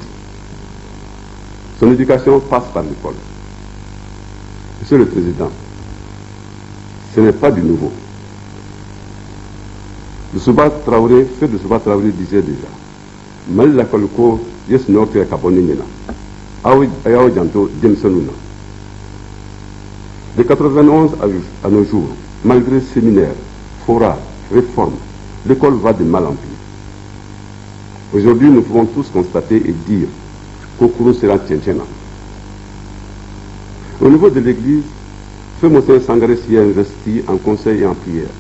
Son éducation passe par l'école. Monsieur le Président, ce n'est pas du nouveau. Le Souba Traoré, fait de Souba Traoré disait déjà, Mal la Kolko, yes norte et Kabonimena, Ayao Janto, Jamesonuna. De 91 à nos jours, malgré séminaires, forats, réformes, l'école va de mal en pis. Aujourd'hui, nous pouvons tous constater et dire qu'Okuro sera Tchétchéna. Au niveau de l'Église, Feu Monseigneur Sangaré s'y est investi en conseil et en prière.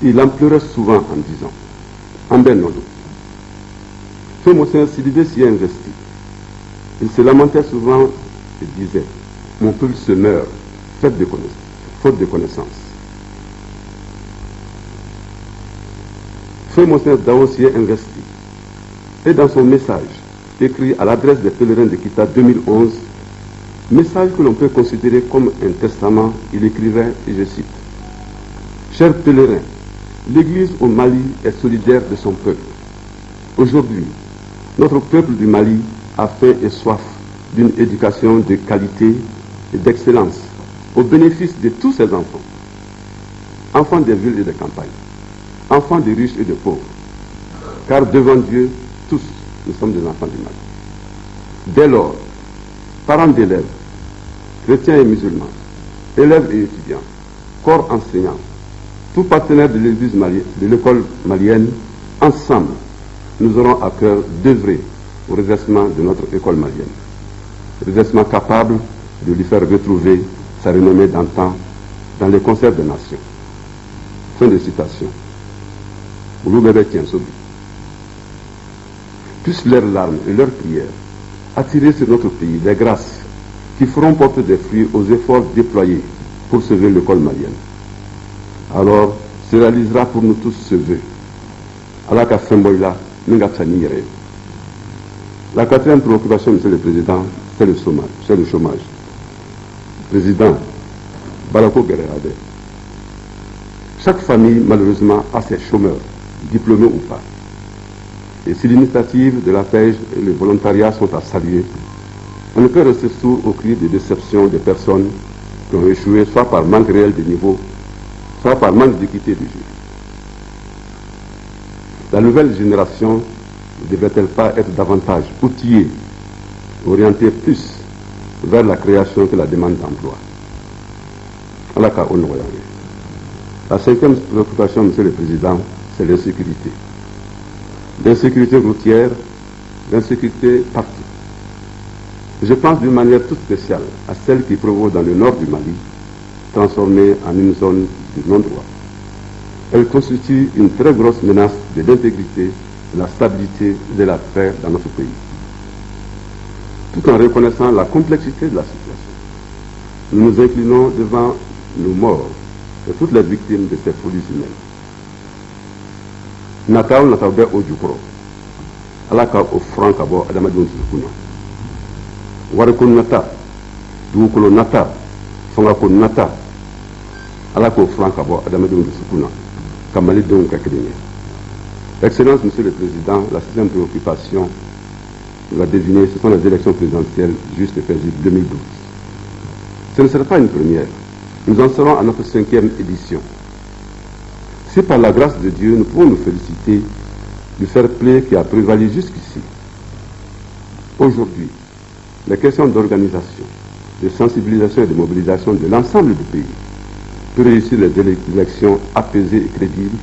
Il en pleurait souvent en disant Amben Nodo. Feu Monseigneur Sidibé s'y est investi. Il se lamentait souvent et disait mon peuple se meurt, faute de connaissance. Feu Monseigneur Dao s'y est investi. Et dans son message, écrit à l'adresse des pèlerins de Kita 2011, message que l'on peut considérer comme un testament, il écrivait, et je cite, chers pèlerins, l'Église au Mali est solidaire de son peuple. Aujourd'hui, notre peuple du Mali a faim et soif d'une éducation de qualité et d'excellence au bénéfice de tous ses enfants, enfants des villes et des campagnes, enfants des riches et des pauvres, car devant Dieu, tous, nous sommes des enfants du Mali. Dès lors, parents d'élèves, chrétiens et musulmans, élèves et étudiants, corps enseignants, tous partenaires de l'église malienne, de l'école malienne, ensemble, nous aurons à cœur d'œuvrer au redressement de notre école malienne. Redressement capable de lui faire retrouver sa renommée d'antan dans les concerts des nations. Fin de citation. puissent leurs larmes et leurs prières attirer sur notre pays des grâces qui feront porter des fruits aux efforts déployés pour sauver l'école malienne. Alors se réalisera pour nous tous ce vœu. La quatrième préoccupation, Monsieur le Président, c'est le chômage. Président, Balako Guerrerade. Chaque famille, malheureusement, a ses chômeurs, diplômés ou pas. Et si l'initiative de la pêche et le volontariat sont à saluer, on ne peut rester sourd aux cris de déception des personnes qui ont échoué, soit par manque réel de niveau, soit par manque d'équité du jeu. La nouvelle génération ne devrait-elle pas être davantage outillée, orientée plus vers la création que la demande d'emploi? La cinquième préoccupation, Monsieur le Président, c'est l'insécurité. L'insécurité routière, l'insécurité partout. Je pense d'une manière toute spéciale à celle qui prévaut dans le nord du Mali, transformée en une zone du non-droit. Elle constitue une très grosse menace de l'intégrité, de la stabilité et de la paix dans notre pays. Tout en reconnaissant la complexité de la situation, nous nous inclinons devant nos morts et toutes les victimes de ces folies humaines. Nataw be ojukro alaka o franka bo adamadun sukuna warakun nata dukulo nata fonga kun nata alaka o franka bo adamadun sukuna kamali don kakrinya. Excellence, Monsieur le Président, la sixième préoccupation, vous la devinez, ce sont les élections présidentielles justes et paisibles 2012. Ce ne sera pas une première. Nous en serons à notre 5e édition. Si par la grâce de Dieu, nous pouvons nous féliciter du fair play qui a prévalu jusqu'ici. Aujourd'hui, les questions d'organisation, de sensibilisation et de mobilisation de l'ensemble du pays pour réussir les élections apaisées et crédibles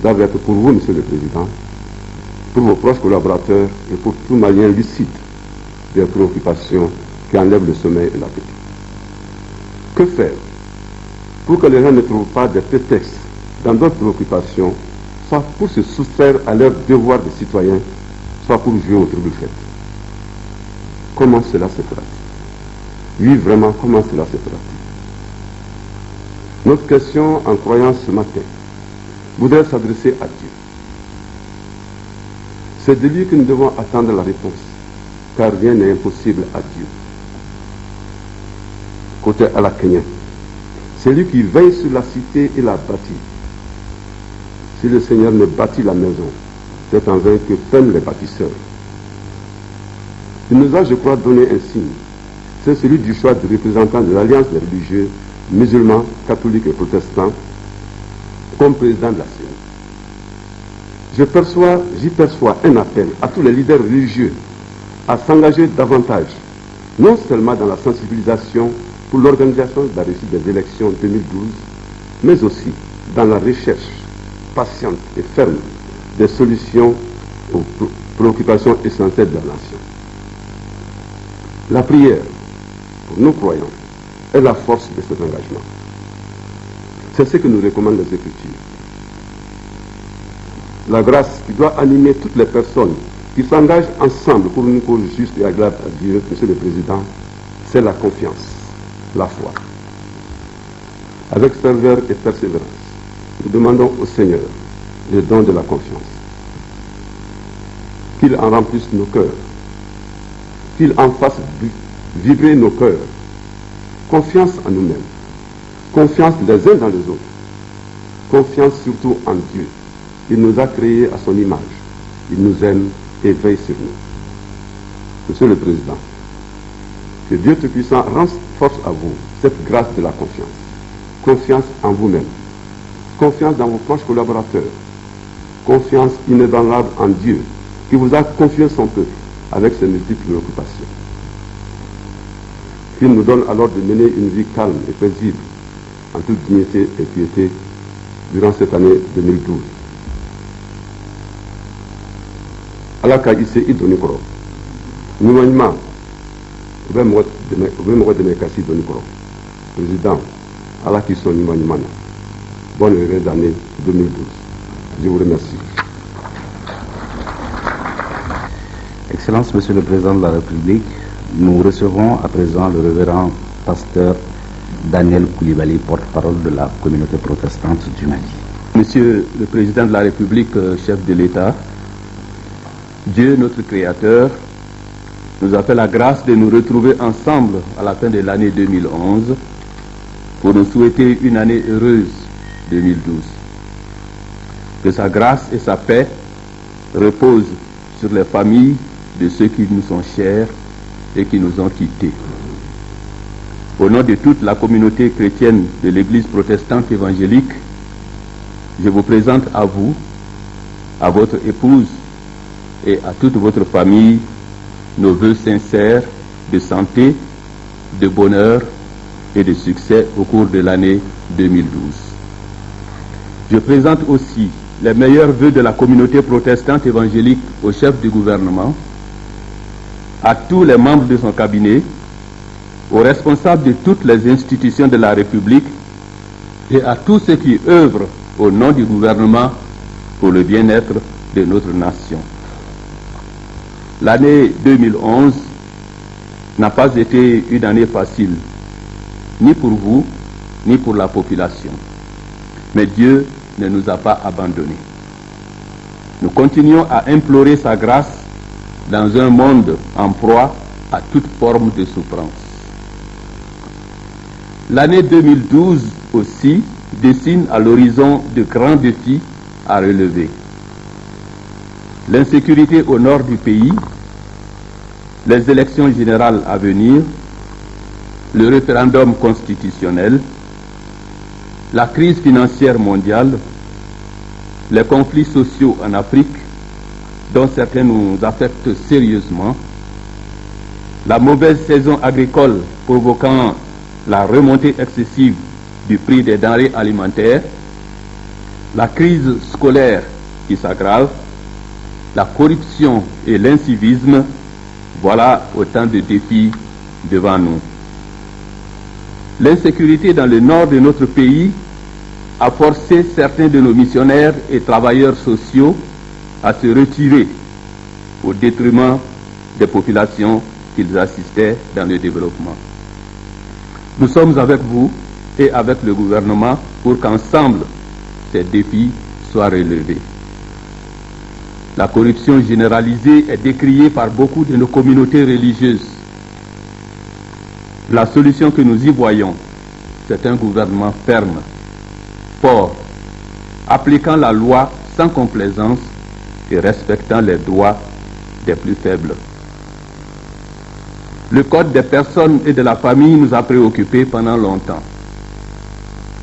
doivent être pour vous, Monsieur le Président, pour vos proches collaborateurs et pour tout Malien lucide des préoccupations qui enlèvent le sommeil et l'appétit. Que faire pour que les gens ne trouvent pas des prétextes dans d'autres préoccupations, soit pour se soustraire à leur devoir de citoyen, soit pour jouer au trouble fait? Comment cela se pratique? Oui, vraiment, comment cela se pratique? Notre question en croyant ce matin voudrait s'adresser à Dieu. C'est de lui que nous devons attendre la réponse, car rien n'est impossible à Dieu. Côté à la Kenya, c'est lui qui veille sur la cité et la bâtit. Si le Seigneur ne bâtit la maison, c'est en vain que peinent les bâtisseurs. Il nous a, je crois, donné un signe. C'est celui du choix du représentant de l'Alliance des religieux, musulmans, catholiques et protestants, comme président de la CENI. J'y perçois un appel à tous les leaders religieux à s'engager davantage, non seulement dans la sensibilisation pour l'organisation de la réussite des élections 2012, mais aussi dans la recherche patiente et ferme des solutions aux préoccupations essentielles de la nation. La prière, pour nous croyants, est la force de cet engagement. C'est ce que nous recommandent les Écritures. La grâce qui doit animer toutes les personnes qui s'engagent ensemble pour une cause juste et agréable à Dieu, Monsieur le Président, c'est la confiance, la foi. Avec ferveur et persévérance, nous demandons au Seigneur le don de la confiance. Qu'il en remplisse nos cœurs, qu'il en fasse vibrer nos cœurs. Confiance en nous-mêmes, confiance les uns dans les autres, confiance surtout en Dieu. Il nous a créés à son image, il nous aime et veille sur nous. Monsieur le Président, que Dieu Tout-Puissant renforce à vous cette grâce de la confiance. Confiance en vous-même, confiance dans vos proches collaborateurs, confiance inébranlable en Dieu, qui vous a confié son peuple avec ses multiples préoccupations. Qu'il nous donne alors de mener une vie calme et paisible, en toute dignité et piété, durant cette année 2012. Alaka ise idonikoro, Noumanima, Oubemodemekasi donikoro, Président, Alaki son Noumanimana. Bonne heureuse année 2012. Je vous remercie. Excellence, Monsieur le Président de la République, nous recevons à présent le révérend pasteur Daniel Koulibaly, porte-parole de la communauté protestante du Mali. Monsieur le Président de la République, chef de l'État, Dieu, notre Créateur, nous a fait la grâce de nous retrouver ensemble à la fin de l'année 2011 pour nous souhaiter une année heureuse 2012. Que sa grâce et sa paix reposent sur les familles de ceux qui nous sont chers et qui nous ont quittés. Au nom de toute la communauté chrétienne de l'Église protestante évangélique, je vous présente à vous, à votre épouse et à toute votre famille nos vœux sincères de santé, de bonheur et de succès au cours de l'année 2012. Je présente aussi les meilleurs vœux de la communauté protestante évangélique au chef du gouvernement, à tous les membres de son cabinet, aux responsables de toutes les institutions de la République et à tous ceux qui œuvrent au nom du gouvernement pour le bien-être de notre nation. L'année 2011 n'a pas été une année facile, ni pour vous, ni pour la population. Mais Dieu ne nous a pas abandonnés. Nous continuons à implorer sa grâce dans un monde en proie à toute forme de souffrance. L'année 2012 aussi dessine à l'horizon de grands défis à relever. L'insécurité au nord du pays, les élections générales à venir, le référendum constitutionnel, la crise financière mondiale, les conflits sociaux en Afrique, dont certains nous affectent sérieusement, la mauvaise saison agricole provoquant la remontée excessive du prix des denrées alimentaires, la crise scolaire qui s'aggrave, la corruption et l'incivisme, voilà autant de défis devant nous. L'insécurité dans le nord de notre pays a forcé certains de nos missionnaires et travailleurs sociaux à se retirer au détriment des populations qu'ils assistaient dans le développement. Nous sommes avec vous et avec le gouvernement pour qu'ensemble ces défis soient relevés. La corruption généralisée est décriée par beaucoup de nos communautés religieuses. La solution que nous y voyons, c'est un gouvernement ferme, fort, appliquant la loi sans complaisance et respectant les droits des plus faibles. Le Code des personnes et de la famille nous a préoccupés pendant longtemps.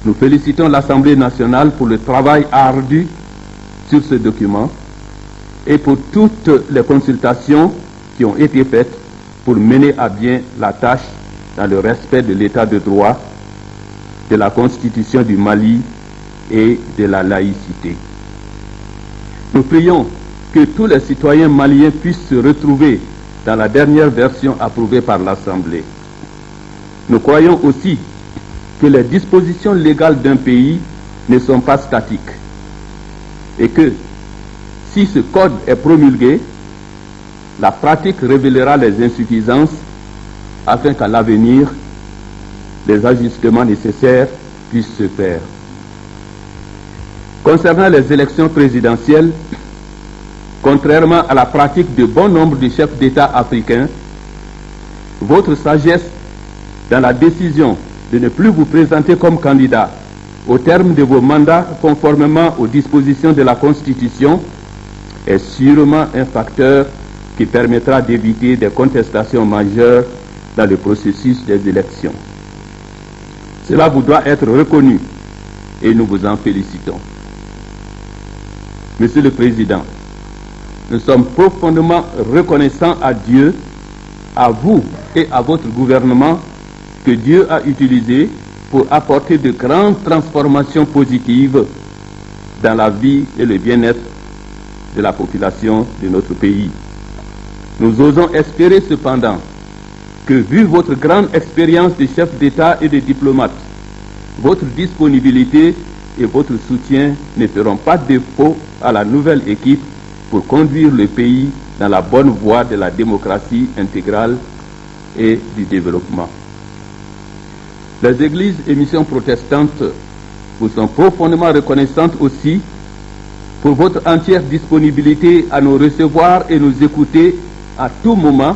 Nous félicitons l'Assemblée nationale pour le travail ardu sur ce document et pour toutes les consultations qui ont été faites pour mener à bien la tâche dans le respect de l'état de droit, de la Constitution du Mali et de la laïcité. Nous prions que tous les citoyens maliens puissent se retrouver dans la dernière version approuvée par l'Assemblée. Nous croyons aussi que les dispositions légales d'un pays ne sont pas statiques et que si ce code est promulgué, la pratique révélera les insuffisances afin qu'à l'avenir, les ajustements nécessaires puissent se faire. Concernant les élections présidentielles, contrairement à la pratique de bon nombre de chefs d'État africains, votre sagesse dans la décision de ne plus vous présenter comme candidat au terme de vos mandats conformément aux dispositions de la Constitution est sûrement un facteur qui permettra d'éviter des contestations majeures dans le processus des élections. Cela vous doit être reconnu et nous vous en félicitons. Monsieur le Président, nous sommes profondément reconnaissants à Dieu, à vous et à votre gouvernement que Dieu a utilisé pour apporter de grandes transformations positives dans la vie et le bien-être de la population de notre pays. Nous osons espérer cependant que, vu votre grande expérience de chef d'État et de diplomate, votre disponibilité et votre soutien ne feront pas défaut à la nouvelle équipe pour conduire le pays dans la bonne voie de la démocratie intégrale et du développement. Les églises et missions protestantes vous sont profondément reconnaissantes aussi pour votre entière disponibilité à nous recevoir et nous écouter à tout moment,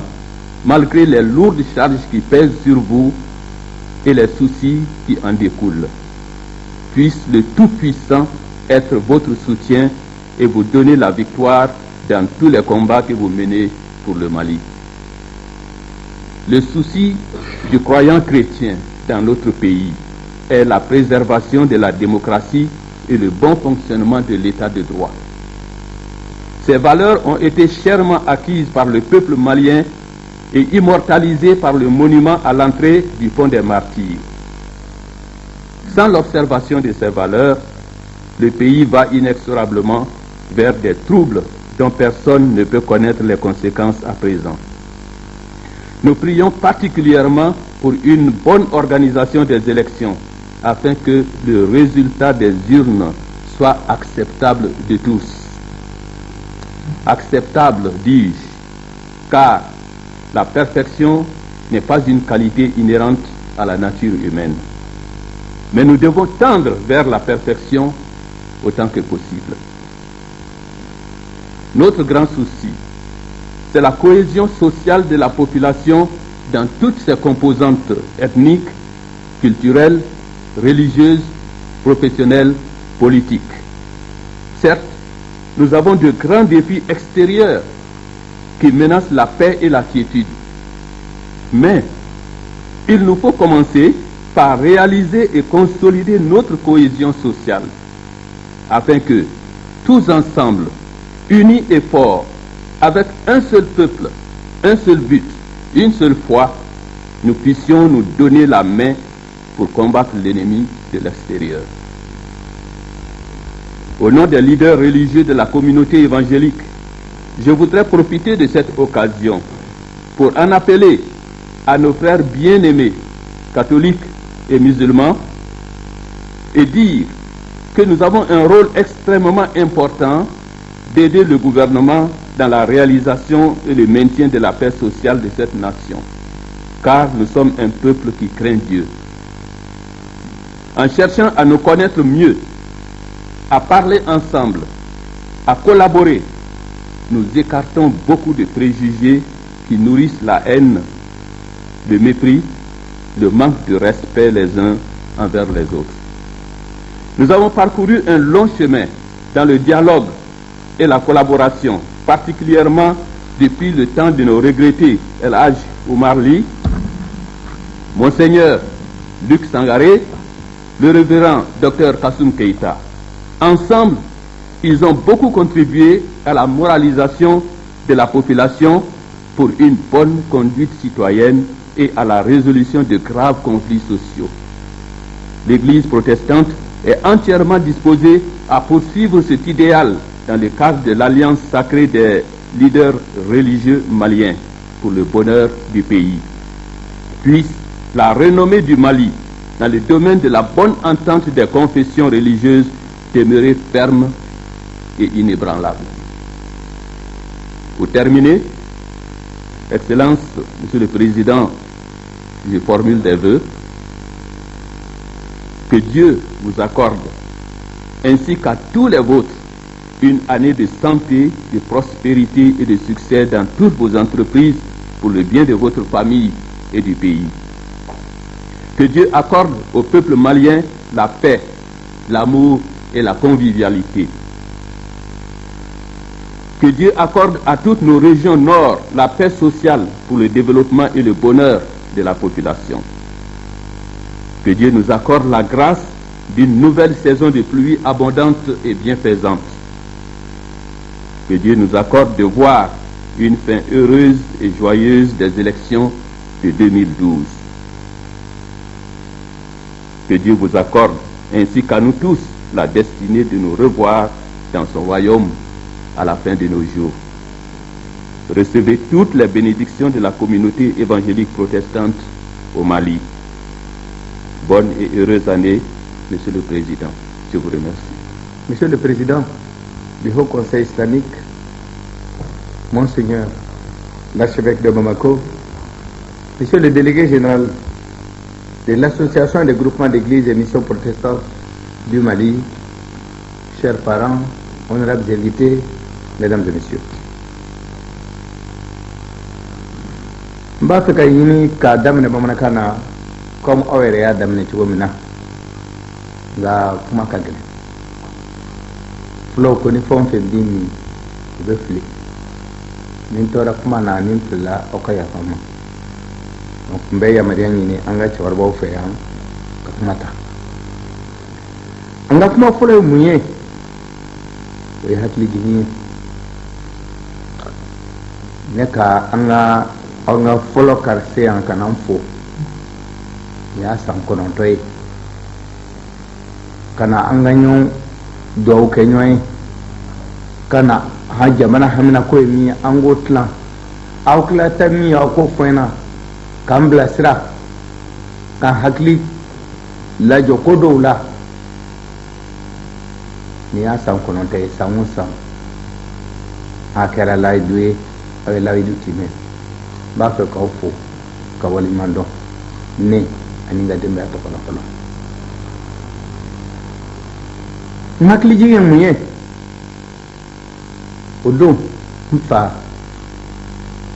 malgré les lourdes charges qui pèsent sur vous et les soucis qui en découlent. Puisse le Tout-Puissant être votre soutien et vous donner la victoire dans tous les combats que vous menez pour le Mali. Le souci du croyant chrétien dans notre pays est la préservation de la démocratie et le bon fonctionnement de l'état de droit. Ces valeurs ont été chèrement acquises par le peuple malien et immortalisées par le monument à l'entrée du pont des Martyrs. Sans l'observation de ces valeurs, le pays va inexorablement vers des troubles dont personne ne peut connaître les conséquences à présent. Nous prions particulièrement pour une bonne organisation des élections, afin que le résultat des urnes soit acceptable de tous. Acceptable, dis-je, car la perfection n'est pas une qualité inhérente à la nature humaine. Mais nous devons tendre vers la perfection autant que possible. Notre grand souci, c'est la cohésion sociale de la population dans toutes ses composantes ethniques, culturelles, religieuses, professionnelles, politiques. Certes, nous avons de grands défis extérieurs qui menacent la paix et la quiétude. Mais il nous faut commencer par réaliser et consolider notre cohésion sociale, afin que, tous ensemble, unis et forts, avec un seul peuple, un seul but, une seule foi, nous puissions nous donner la main pour combattre l'ennemi de l'extérieur. Au nom des leaders religieux de la communauté évangélique, je voudrais profiter de cette occasion pour en appeler à nos frères bien-aimés, catholiques et musulmans, et dire que nous avons un rôle extrêmement important d'aider le gouvernement dans la réalisation et le maintien de la paix sociale de cette nation, car nous sommes un peuple qui craint Dieu. En cherchant à nous connaître mieux, à parler ensemble, à collaborer, nous écartons beaucoup de préjugés qui nourrissent la haine, le mépris, le manque de respect les uns envers les autres. Nous avons parcouru un long chemin dans le dialogue et la collaboration, particulièrement depuis le temps de nos regrettés El Hadj Oumar Ly, Monseigneur Luc Sangaré, le révérend Dr Kassoum Keïta. Ensemble, ils ont beaucoup contribué à la moralisation de la population pour une bonne conduite citoyenne et à la résolution de graves conflits sociaux. L'Église protestante est entièrement disposée à poursuivre cet idéal dans le cadre de l'alliance sacrée des leaders religieux maliens pour le bonheur du pays. Puisse la renommée du Mali dans le domaine de la bonne entente des confessions religieuses demeurer ferme et inébranlable. Pour terminer, Excellence, Monsieur le Président, je formule des vœux. Que Dieu vous accorde, ainsi qu'à tous les vôtres, une année de santé, de prospérité et de succès dans toutes vos entreprises pour le bien de votre famille et du pays. Que Dieu accorde au peuple malien la paix, l'amour et la convivialité. Que Dieu accorde à toutes nos régions nord la paix sociale pour le développement et le bonheur de la population. Que Dieu nous accorde la grâce d'une nouvelle saison de pluie abondante et bienfaisante. Que Dieu nous accorde de voir une fin heureuse et joyeuse des élections de 2012. Que Dieu vous accorde, ainsi qu'à nous tous, la destinée de nous revoir dans son royaume à la fin de nos jours. Recevez toutes les bénédictions de la communauté évangélique protestante au Mali. Bonne et heureuse année, Monsieur le Président. Je vous remercie. Monsieur le Président du Haut Conseil islamique, Monseigneur l'archevêque de Bamako, Monsieur le délégué général de l'Association des groupements d'églises et missions protestantes du Mali, chers parents, honorables invités, mesdames et messieurs. Je vais vous dire que comme awere ya damne ci womina ga kuma kagale flow ko ni fon fe dimi be fli min tora kuma na nin fla o ka ya fama donc mbe ya mariyan ni anga ci warbo fe yan ka kuma ta anga kuma flow munye we hatli gini ne ka anga flow kar se an kanan fo ya san konontoy kana an ganyo do kenyoy kana ha jamana hamna ko mi an gotlan awkla tammi ko fena kambla sira kan hakli la joko dowla ni ya san konontoy san akara la duwe ay la du time ba fe ko fo ka wali mando ne ani nga dembe to kono kono nakli jigen muye odo mfa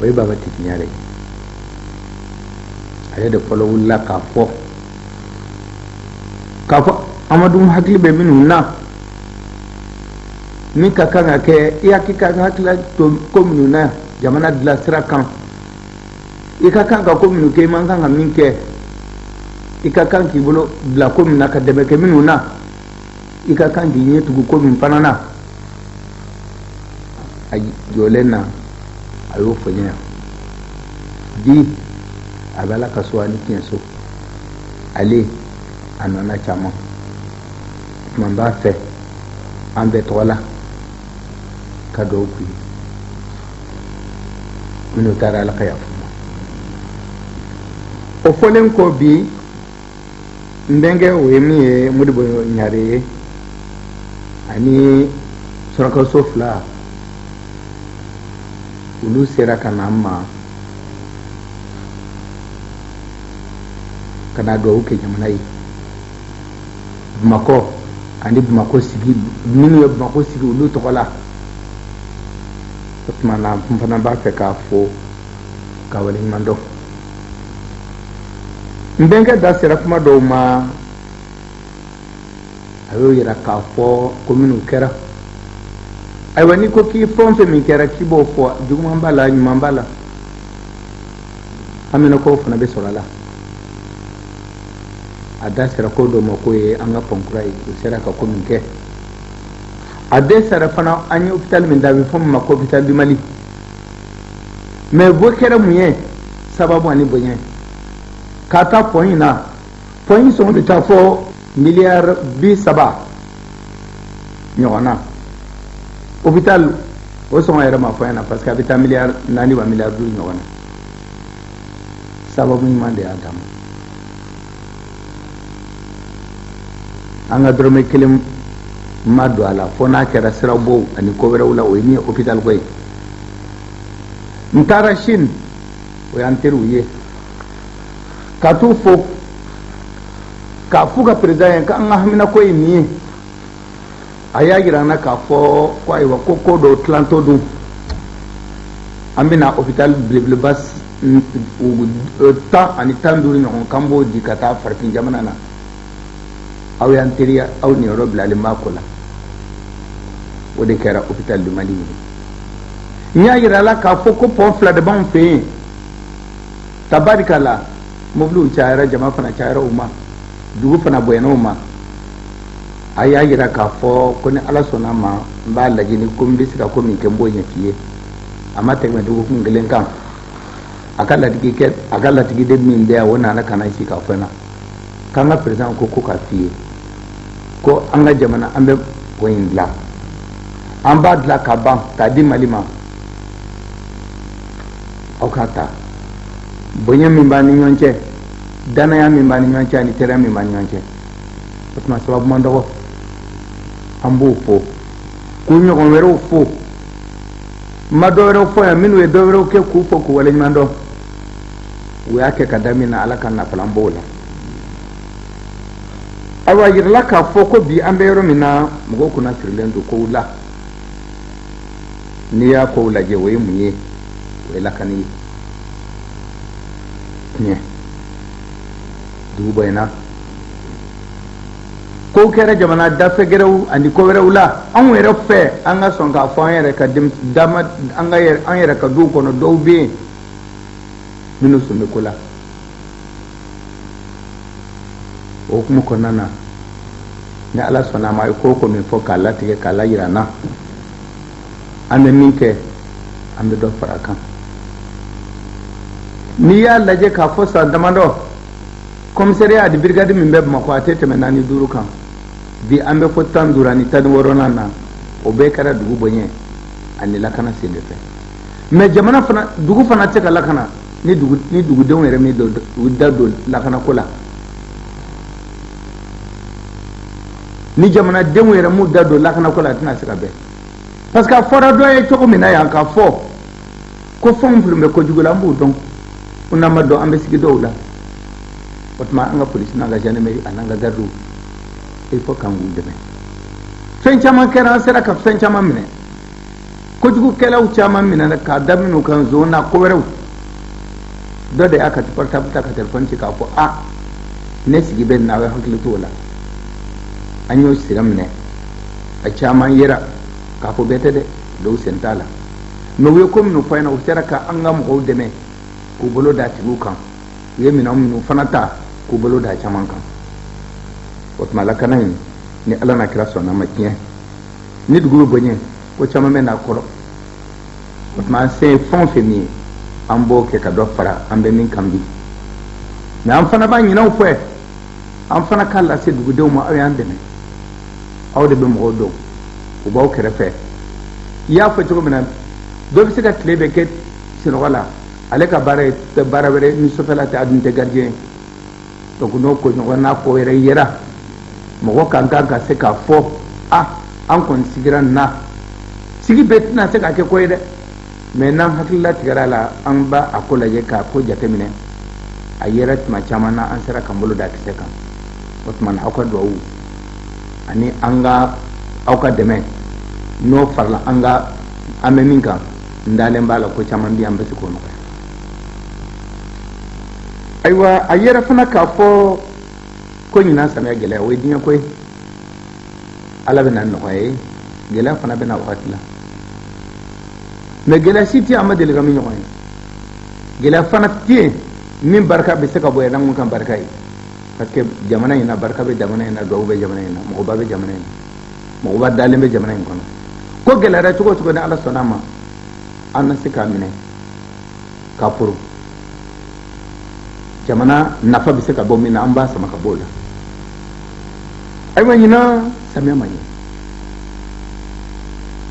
way baba tiknyare aye de folo wulla ka fo amadou hakli be minuna ni kakanga ke ya kikanga hakla to komuna jamana dla sirakan ikakanga komunu ke manganga minke ikakan ki bolo la commune na ka debe ke minuna ikakan ki nyetu ku commune panana ay jolena ayo fanya di abala kaswani kienso ale anana chama mamba fe ambe tola kado ku minu tara la kaya o folen ko bi ndenge wemi e mudibo nyare ani soraka sofla ulu sera kanama kana do uke jamanai Bamako andi Bamako sigi minu ya Bamako sigi ulu tokola otmana mpana ba fe ka fo ka wali mando ndenge da sera kuma do ma ayo yira ka fo kominu kera ay wani ko ki fon fe min kera ki bo fo juguma mbala nyuma mbala amina ko fona be solala ada sera ko do mo ko e anga ponkurai sera ka ko min ke ade sera fana anyi hospital min da bi fon ma ko hospital du Mali mais bo kera muye sababu ani bonye kata point na point sont de tafo milliard bisaba nyona hôpital o sont era ma point na parce que hôpital milliard nani wa milliard du nyona sababu ni mande adam anga drome kelim madu ala fona kera sirabo ani ko wera wala o ni hôpital koy ntara shin o yanteru ye katu fo ka fuga president ka nga hamina ko yimi aya girana ka fo ko ay wa ko do tlanto du amina hôpital bleu bas ta ani tanduri no kambo di kata farkin jamana na aw yanteria aw ni rob la makola wode kera hôpital du Mali nya girala ka fo ko pon fla de ban fe tabarikala moblu chaira jama fana chaira uma dugu fana boyena uma aya yira ka fo ko ni ala sona ma ba lajini ko mbisi ka ko min ke boye fiye amma te me dugu kun gelen kan akala tigi de min de wona na kana shi ka fana kanga president ko ka fiye ko anga jamana ambe boyin la amba dla ka ban ka di malima o kata bonya min ba ni nyonche dana ya min ba ni nyonche ni tere min ba ni nyonche otma sababu mando ambu fo kunyo ko wero fo ma dɔ wɛrɛw fɔ yan minnu ye dɔ wɛrɛw kɛ k'u fɔ k'u waleɲuman dɔn u y'a kɛ ka da min na ala ka nafalan b'o la ayiwa yirala k'a fɔ ko bi an bɛ yɔrɔ min na mɔgɔw kunna sirilen don kow la n'i y'a kow lajɛ o ye mun ye o ye lakani ye tiɲɛ dugu bɔyana kow kɛra jamana dafɛ gɛrɛw ani ko wɛrɛw la anw yɛrɛ fɛ an ka sɔn k'a fɔ an yɛrɛ ka an yɛrɛ ka duw kɔnɔ dɔw bɛ yen minnu sɔn bɛ ko la o hukumu kɔnɔna na ni ala sɔnna a ma a ye ko o ko min fɔ k'a latigɛ k'a layira n na an bɛ min kɛ an bɛ dɔ fara a kan n'i y'a lajɛ k'a fɔ san damadɔ komisariya di birigadi min bɛ Bamakɔ a tɛ tɛmɛ 4-5 kan bi an bɛ fɔ 15 ani 16 na o bɛɛ kɛra dugu bonya ani lakana sen de fɛ mais jamana fana dugu fana tɛ ka lakana ni dugudenw yɛrɛ min u da don lakana ko la ni jamanadenw yɛrɛ m'u da don lakana ko la a tɛna se ka bɛn parce que a fɔra dɔ ye cogo min na yan k'a fɔ ko fɛnw fili bɛ kojugu la an b'o dɔn ko n'an ma dɔn an bɛ sigi dɔw la o tuma an ka polisi n'an ka gendarmerie a n'an ka gardiw il faut k'an k'u dɛmɛ fɛn caman kɛra an sera ka fɛn caman minɛ kojugukɛlaw caman minɛ k'a daminɛ u kan zon na ko wɛrɛw dɔ de y'a ka portable ta ka téléphone ci k'a fɔ a ne sigi bɛ nin na a bɛ hakili t'o la an y'o sira minɛ a caman yera k'a fɔ bɛɛ tɛ dɛ dɔw sen t'a la mais u ye ko minnu fɔ ɲɛna u sera ka an ka mɔgɔw dɛmɛ k'u bolo da tigiw kan u ye minɛn minnu fana ta k'u bolo da caman kan o tuma lakana in ni ala n'a kira sɔnna ma tiɲɛ ni dugu bɛ bonya ko caman bɛ n'a kɔrɔ o tuma an se fɛn o fɛn min ye an b'o kɛ ka dɔ fara an bɛ min kan bi mais an fana b'a ɲin'aw fɛ an fana k'a lase dugudenw ma aw y'an dɛmɛ aw de bɛ mɔgɔw dɔn u b'aw kɛrɛfɛ i y'a fɔ cogo min na dɔ bɛ se ka tile bɛɛ kɛ sunɔgɔ la ale ka baara ye baara wɛrɛ ni sofɛla tɛ a dun tɛ gardien donc n'o ko ɲɔgɔn n'a ko yɛrɛ yera mɔgɔ kan ka se k'a fɔ an kɔni sigira nin na sigi bɛɛ tɛna se ka kɛ ko ye dɛ mais n'an hakilila tigɛra la an b'a a ko lajɛ k'a ko jateminɛ a yɛrɛ tuma caman na an sera k'an bolo da kisɛ kan o tuma na aw ka duwawu ani aw ka dɛmɛ n'o farala an bɛ min kan n dalen b'a la ko caman bɛ an bɛ se k'o nɔgɔya ayiwa a yɛrɛ fana k'a fɔ ko ɲinan samiya gɛlɛya o ye diɲɛ ko ye ala bɛ na nɔgɔya ye gɛlɛya fana bɛ na wagati la mais gɛlɛya si tɛ an ma deli ka min ɲɔgɔn ye gɛlɛya fana tɛ yen min barika bɛ se ka bɔ yɛrɛ mun kan barika ye parce que jamana in na barika bɛ jamana in na duwawu bɛ jamana in na mɔgɔba bɛ jamana in na mɔgɔba dalen bɛ jamana in kɔnɔ ko gɛlɛyara cogo o cogo ni ala sɔnna a ma an na se k'a minɛ k'a foro jamana nafa bɛ se ka bɔ min na an b'a sama ka bɔ o la ayiwa ɲinan samiya ma ɲɛ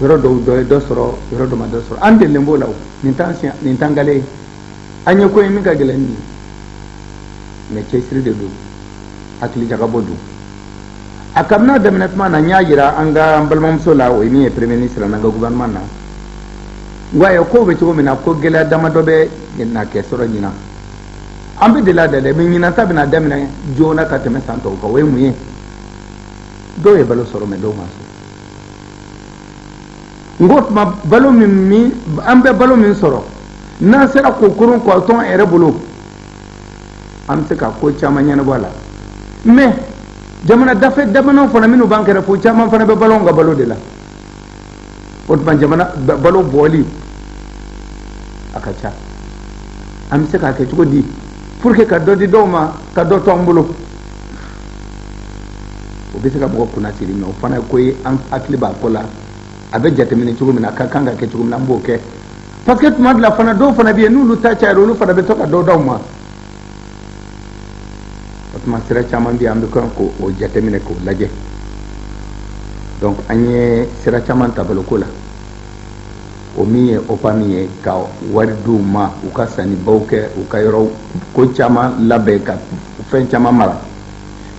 yɔrɔ dɔw dɔ ye dɔ sɔrɔ yɔrɔ dɔ ma dɔ sɔrɔ an delilen b'o la o nin t'an gale ye an ye ko ye min ka gɛlɛn nin ye mais cɛsiri de don hakili jagabɔ don a kabini a daminɛ tuma na n y'a jira an balimamuso la o ye min ye premier ministre n'an ka gouvernement na n ko a ye kow bɛ cogo min na ko gɛlɛya damadɔ bɛ na kɛ sɔrɔ ɲinan an bɛ deli a da dɛ mais ɲinan ta bɛna daminɛ joona ka tɛmɛ san tɔw kan o ye mun ye dɔw ye balo sɔrɔ mais dɔw ma sɔrɔ n ko tuma balo min an bɛ balo min sɔrɔ n'an sera k'o kurun k'o tɔn yɛrɛ bolo an bɛ se ka ko caman ɲɛnabɔ a la mais jamana dafɛ jamanaw fana minnu b'an kɛrɛfɛ o caman fana bɛ balo ka balo de la o tuma jamana balo bɔli a ka ca an bɛ se k'a kɛ cogo di pour que ka dɔ di dɔw ma ka dɔ to an bolo o bɛ se ka mɔgɔ kunna siri mais o fana ye ko ye an hakili b'a ko la a bɛ jateminɛ cogo min na a ka kan ka kɛ cogo min na an b'o kɛ parce que tuma dɔ la fana dɔw fana bɛ yen n'olu ta cayara olu fana bɛ to ka dɔ d'aw ma o tuma sira caman bɛ yen an bɛ kan k'o jateminɛ k'o lajɛ donc an ye sira caman ta baloko la o min ye OPA min ye ka wari d'u ma u ka sannibaw kɛ u ka yɔrɔ ko caman labɛn ka fɛn caman mara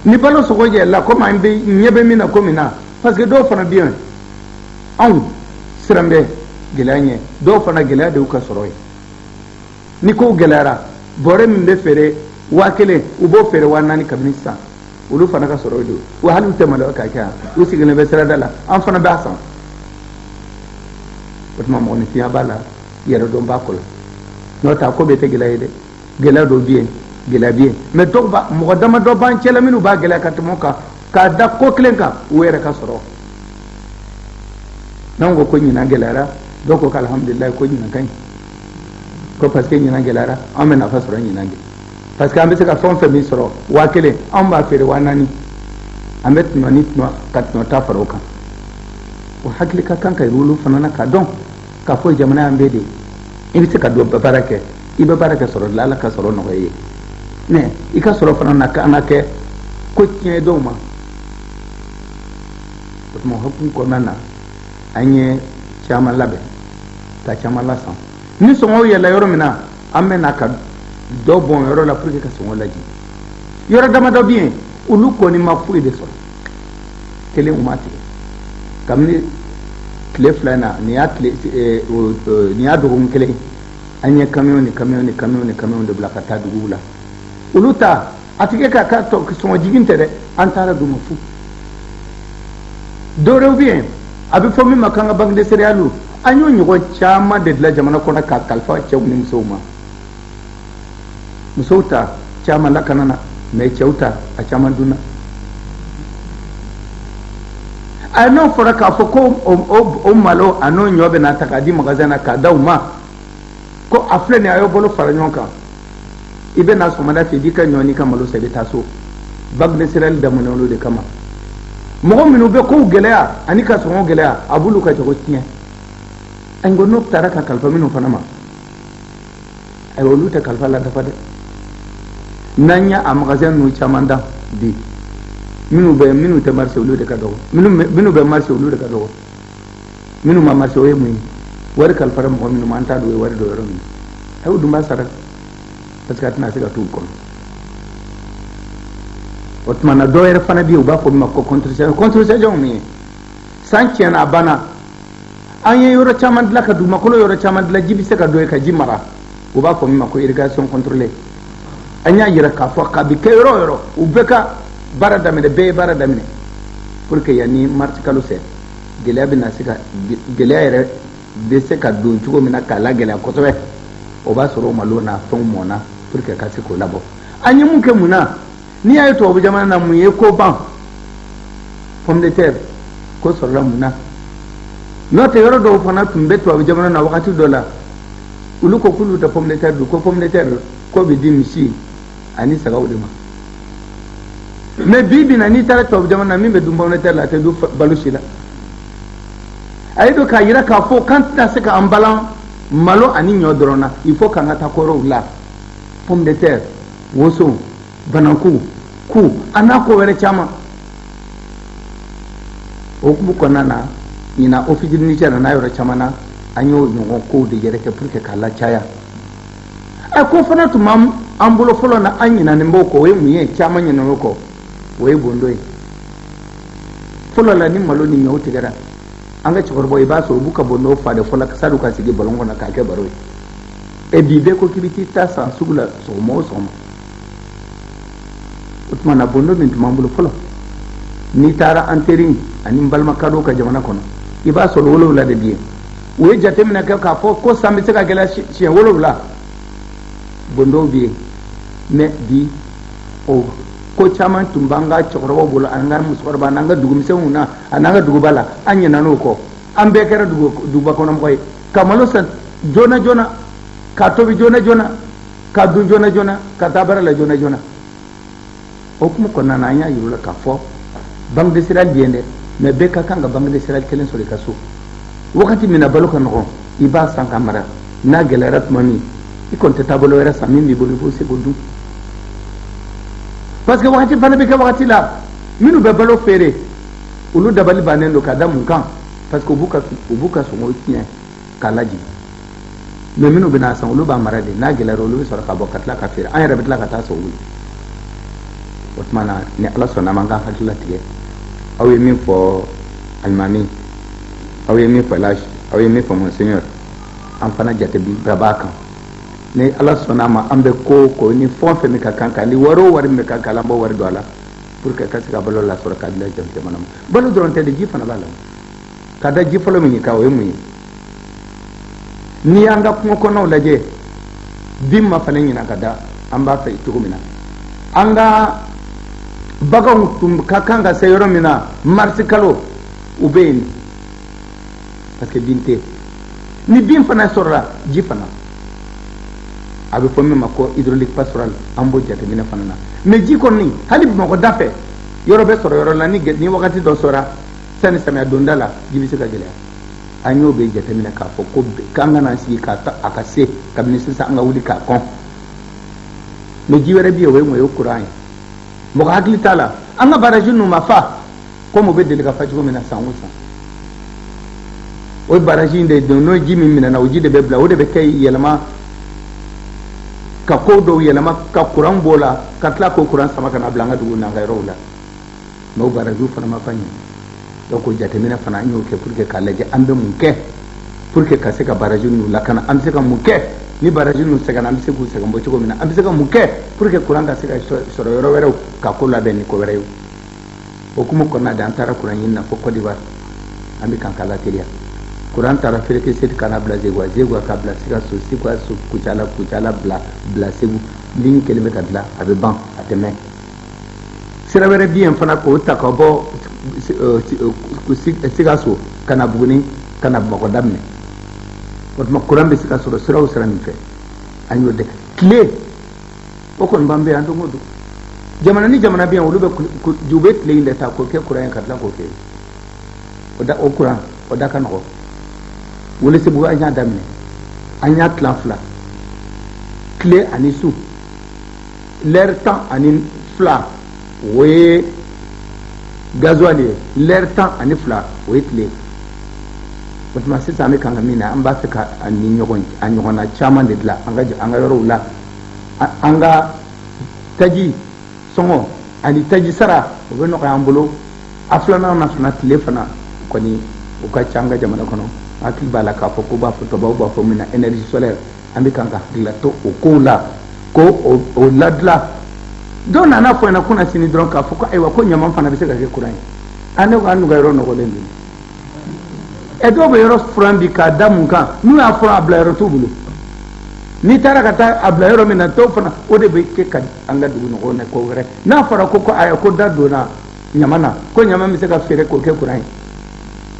ni balo sogo yɛlɛla komi an ɲɛ bɛ min na ko min na parce que dɔw fana bɛ yen anw siran bɛ gɛlɛya ɲɛ dɔw fana gɛlɛya de y'u ka sɔrɔ ye ni ko gɛlɛyara bɔrɛ min bɛ feere 1000 u b'o feere 4000 kabini sisan olu fana ka sɔrɔ ye don wa hali u tɛ maloya ka kɛ yan u sigilen bɛ sirada la an fana b'a san o tuma mɔgɔninfinya b'a la yɛrɛ dɔn b'a kɔ la n'o tɛ a ko bɛɛ tɛ gɛlɛya ye dɛ gɛlɛya dɔ bɛ yen gɛlɛya bɛ yen mais mɔgɔ damadɔ b'an cɛla minnu b'a gɛlɛya ka tɛmɛ o kan k'a da ko kelen kan u yɛrɛ ka sɔrɔ n'anw ko ɲinan gɛlɛyara dɔw ko alhamdulilayi ko ɲinan ka ɲi ko parce que ɲinan gɛlɛyara an bɛ nafa sɔrɔ ɲinan de parce que an bɛ se ka fɛn o fɛn min sɔrɔ 1000 anw b'a feere 4000 an bɛ tɔnɔ ka tɔnɔ ta fara o kan o hakili ka kan ka yira olu fana na k'a dɔn k'a fɔ jamana y'an bɛɛ de ye i bɛ se ka dɔ baara kɛ i bɛ baara kɛ sɔrɔ de la ala ka sɔrɔ nɔgɔya ye mais i ka sɔrɔ fana na ka kɛ ko tiɲɛ dɔw ma o tuma hukumu kɔnɔna na an ye caman labɛn ka caman lasan ni sɔngɔw yɛlɛ yɔrɔ min na an bɛ na ka dɔ bɔn yɔrɔ la pour que ka sɔngɔ lajɛ yɔrɔ damadɔ bɛ yen olu kɔni ma foyi de sɔrɔ kelen u ma tigɛ kabini tile 2 in na nin y'a dɔgɔkun kelen an ye camion de bila ka taa duguw la olu ta a tigɛ ka sɔngɔ jigin tɛ dɛ an taara d'u ma fu dɔwɛrɛw bɛ yen a bɛ fɔ min ma k'an ka banque de céréales an y'o ɲɔgɔn caman de dilan jamana kɔnɔ ka kalifa cɛw ni musow ma musow ta caman lakana na mais cɛw ta a caman dunna a n'o fɔra k'a fɔ ko o malo a n'o ɲɔ bɛ na ta k'a di magasin na k'a da u ma ko a filɛ nin a y'o bolo fara ɲɔgɔn kan i bɛ na sɔgɔmada fɛ i b'i ka ɲɔ n'i ka malo san i bɛ taa so banque de céréales daminɛ olu de kama mɔgɔ minnu bɛ kow gɛlɛya ani ka sɔngɔ gɛlɛya a b'olu ka jago tiɲɛ an ko n'o taara ka kalifa minnu fana ma ayiwa olu tɛ kalifa la dafa dɛ n'an y'a magasin ninnu caman da bi minnu tɛ marché olu de ka dɔgɔ minnu bɛ marché olu de ka dɔgɔ minnu ma marché o ye mun ye wari kalifara mɔgɔ minnu ma an t'a dɔn o ye wari dɔ yɔrɔ min a y'o dun b'a sara parce que a tɛna se ka t'u kɔnɔ o tuma na dɔw yɛrɛ fana bɛ yen u b'a fɔ min ma ko contre-saison min ye san tiɲɛna a banna an ye yɔrɔ caman dilan ka dugumakolo yɔrɔ caman dilan ji bɛ se ka don yen ka ji mara u b'a fɔ min ma ko irrigation contrôlée an y'a yira k'a fɔ k'a bɛ kɛ yɔrɔ o yɔrɔ u bɛɛ ka baara daminɛ bɛɛ ye baara daminɛ pour que yanni marisi kalo fɛ gɛlɛya bɛ na se ka gɛlɛya yɛrɛ bɛ se ka don cogo min na k'a la gɛlɛya kosɛbɛ o b'a sɔrɔ o malo n'a fɛnw mɔna pour que ka se k'o labɔ an ye mun kɛ mun na n'i y'a ye tubabu jamana na mun ye ko ban pomme de terre ko sɔrɔla mun na n'o tɛ yɔrɔ dɔw fana tun bɛ tubabu jamana na wagati dɔ la olu ko k'olu tɛ pomme de terre dun ko pomme de terre ko bɛ di misi ani sagaw de ma mais bi bi na n'i taara tubabu jamana na min bɛ dun pomme de terre la a tɛ dun balo si la a ye don k'a yira k'a fɔ k'an tɛna se k'an balan malo ani ɲɔ dɔrɔn na il faut k'an ka taa kɔrɔw la pomme de terre woso bananku ku a n'a ko wɛrɛ caman o hukumu kɔnɔna na ɲinan office du Niger n'a yɔrɔ caman na an y'o ɲɔgɔn kow de yɛrɛ kɛ pour que k'a lacaya ko fana tun b'an bolo fɔlɔ na an ɲinanen b'o kɔ o ye mun ye caman ɲinɛn o kɔ o ye bondo ye fɔlɔ la ni malo ni ɲɔw tigɛra an ka cɛkɔrɔbaw i b'a sɔrɔ u b'u ka bondo fa de fɔlɔ sani u ka sigi balon kɔnɔ k'a kɛ baro ye et bi bɛɛ ko k'i bɛ t'i ta san sugu la sɔgɔma o sɔgɔma o tuma na bondo min tun b'an bolo fɔlɔ n'i taara an teri ani n balima kadɔw ka jamana kɔnɔ i b'a sɔrɔ 7 de bɛ yen u ye jateminɛ kɛ k'a fɔ ko san bɛ se ka gɛlɛya siɲɛ 7 bondow bɛ yen mais bi o ko caman tun b'an ka cɛkɔrɔbaw bolo an ka musokɔrɔba n'an ka dugumisɛnw na a n'an ka duguba la an ɲinɛna o kɔ an bɛɛ kɛra duguba kɔnɔmɔgɔ ye ka malo san joona joona k'a tobi joona joona k'a dun joona joona ka taa baara la joona joona o hukumu kɔnɔna na an y'a yir'u la k'a fɔ banque de céréales bɛ yen dɛ mais bɛɛ ka kan ka banque de céréales kelen sɔrɔ i ka so wagati min na balo ka nɔgɔn i b'a san ka mara n'a gɛlɛyara tuma min i kɔni tɛ taa balo wɛrɛ san min b'i bolo i b'o se k'o dun parce que wagati fana bɛ kɛ wagati la minnu bɛ balo feere olu dabali bannen don k'a da mun kan parce que u b'u ka sɔngɔ tiɲɛ k'a lajigin mais minnu bɛ n'a san olu b'a mara de n'a gɛlɛyara olu bɛ sɔrɔ ka bɔ ka tila ka feere an yɛrɛ bɛ tila ka taa san olu o tuma na ni ala sɔnna ma an k'an hakili latigɛ aw ye min fɔ alimami aw ye min fɔ aw ye min fɔ monseigneur an fana jate bi bɛɛ b'a kan ni ala sɔnna ma an bɛ ko ko ni fɛn fɛn min ka kan kan ni wari o wari min bɛ ka kan an b'o wari don a la pour que ka se ka balo lasɔrɔ k'a bila jamana ma balo dɔrɔn tɛ de ji fana b'a la ka da ji fɔlɔ min ye kan o ye mun ye n'i y'an ka kungo kɔnɔnaw lajɛ bin ma fana ɲina ka da an b'a fɛ cogo min na an ka baganw tun ka kan ka se yɔrɔ min na marisi kalo u bɛ yen parce que bin tɛ ni bin fana sɔrɔla ji fana a bɛ fɔ min ma ko hydraulique pastoral an b'o jateminɛ fana na mais ji kɔni hali bamakɔ da fɛ yɔrɔ bɛ sɔrɔ yɔrɔ la ni wagati dɔ sɔrɔla sani samiya donda la ji bɛ se ka gɛlɛya an y'o bɛ jateminɛ k'a fɔ ko k'an ka n'an sigi k'a ta a ka se kabini sisan an ka wuli k'a kɔn mais ji wɛrɛ bɛ yen o ye mun ye o courant ye mɔgɔ hakili t'a la an ka baraji ninnu ma fa komi o bɛ deli ka fa cogo min na san o san o baraji in de don n'o ji min minɛna o ji de bɛ bila o de bɛ kɛ yɛlɛma ka ko dɔw yɛlɛma ka courant b'o la ka tila k'o courant sama ka na bila an ka dugu n'an ka yɔrɔw la mais o barajiw fana ma fa ɲɛ donc o jateminɛ fana an y'o kɛ pour que k'a lajɛ an bɛ mun kɛ pour que ka se ka baraji ninnu lakana an bɛ se ka mun kɛ ni baraji ninnu sɛgɛnna an bɛ se k'u sɛgɛn bɔ cogo min na an bɛ se ka mun kɛ pour que courant ka se ka sɔrɔ yɔrɔ wɛrɛw ka ko labɛn ni ko wɛrɛ ye o hukumu kɔnɔna de an taara courant ɲini na fo Côte d'Ivoire an bɛ kan ka lateliya courant taara Fɛrɛkɛ Seti kana bila Zegua ka bila Sikaso Sikaso Kucala bila Segu ligne kelen bɛ ka dilan a bɛ ban a tɛ mɛn sira wɛrɛ bi yen fana k'o ta ka bɔ Sikaso ka na Buguni ka na Bamakɔ daminɛ o tuma courant bɛ se ka sɔrɔ sira o sira min fɛ an y'o de tile o kɔni b'an bɛ yan don o don jamana ni jamana bɛ yan olu bɛ tile in de ta k'o kɛ courant ye ka tila k'o kɛ o courant o da ka nɔgɔ Welesebugu an y'a daminɛ an y'a tilan fila tile ani su l'heure tan ani fila o ye gasoil ye l'heure tan ani fila o ye tile o tuma sisan an bɛ kan ka min na an b'a fɛ ka a ɲɔgɔnna caman de dilan an ka yɔrɔw la an ka taji sɔngɔ ani taji sara o bɛ nɔgɔya an bolo a filanan na fana tile fana kɔni o ka ca an ka jamana kɔnɔ hakili b'a la k'a fɔ ko b'a fɔ tubabu b'a fɔ min na énergie solaire an bɛ kan ka hakilila to o kow la ko o ladila dɔw nana fɔ ɲɛna kunna sini dɔrɔn k'a fɔ ko ayiwa ko ɲaman fana bɛ se ka kɛ courant ye an ne ko an n'u ka yɔrɔ nɔgɔlen don dɔw bɛ yɔrɔ furan bi k'a da mun kan n'u y'a furan a bila yɔrɔ t'u bolo n'i taara ka taa a bila yɔrɔ min na dɔw fana o de bɛ kɛ ka an ka dugu nɔgɔw na ko wɛrɛ n'a fɔra ko ayiwa ko da donna ɲaman na ko ɲaman bɛ se ka feere k'o kɛ courant ye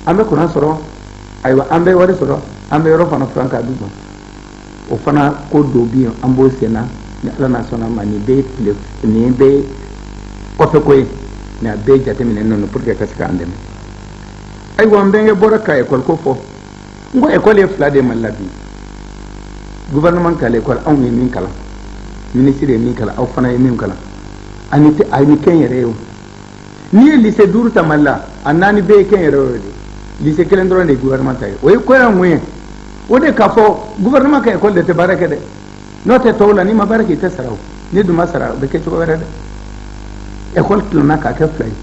an bɛ courant sɔrɔ ayiwa an bɛ wari sɔrɔ an bɛ yɔrɔ fana furan k'a d'u ma o fana ko dɔ bɛ yen an b'o sen na ni ala n'a sɔnna ma nin bɛ kɔfɛ ko ye mais a bɛɛ jateminɛ nɔnɔ pour que ka se k'an dɛmɛ ayiwa n bɛnkɛ bɔra ka école ko fɔ n ko école ye fila de Mali la bi gouvernement ka l'école anw ye min kalan ministre ye min kalan aw fana ye min kalan ani kɛn yɛrɛ ye o n'i ye lycée 5 ta Mali la a 4 bɛɛ ye kɛn yɛrɛ o de lycée 1 dɔrɔn de ye gouvernement ta ye o ye ko ye mun ye o de k'a fɔ gouvernement ka école de tɛ baara kɛ dɛ n'o tɛ tɔw la n'i ma baara kɛ i tɛ sara o n'i dun ma sara o bɛ kɛ cogo wɛrɛ dɛ école tilanna k'a kɛ fila ye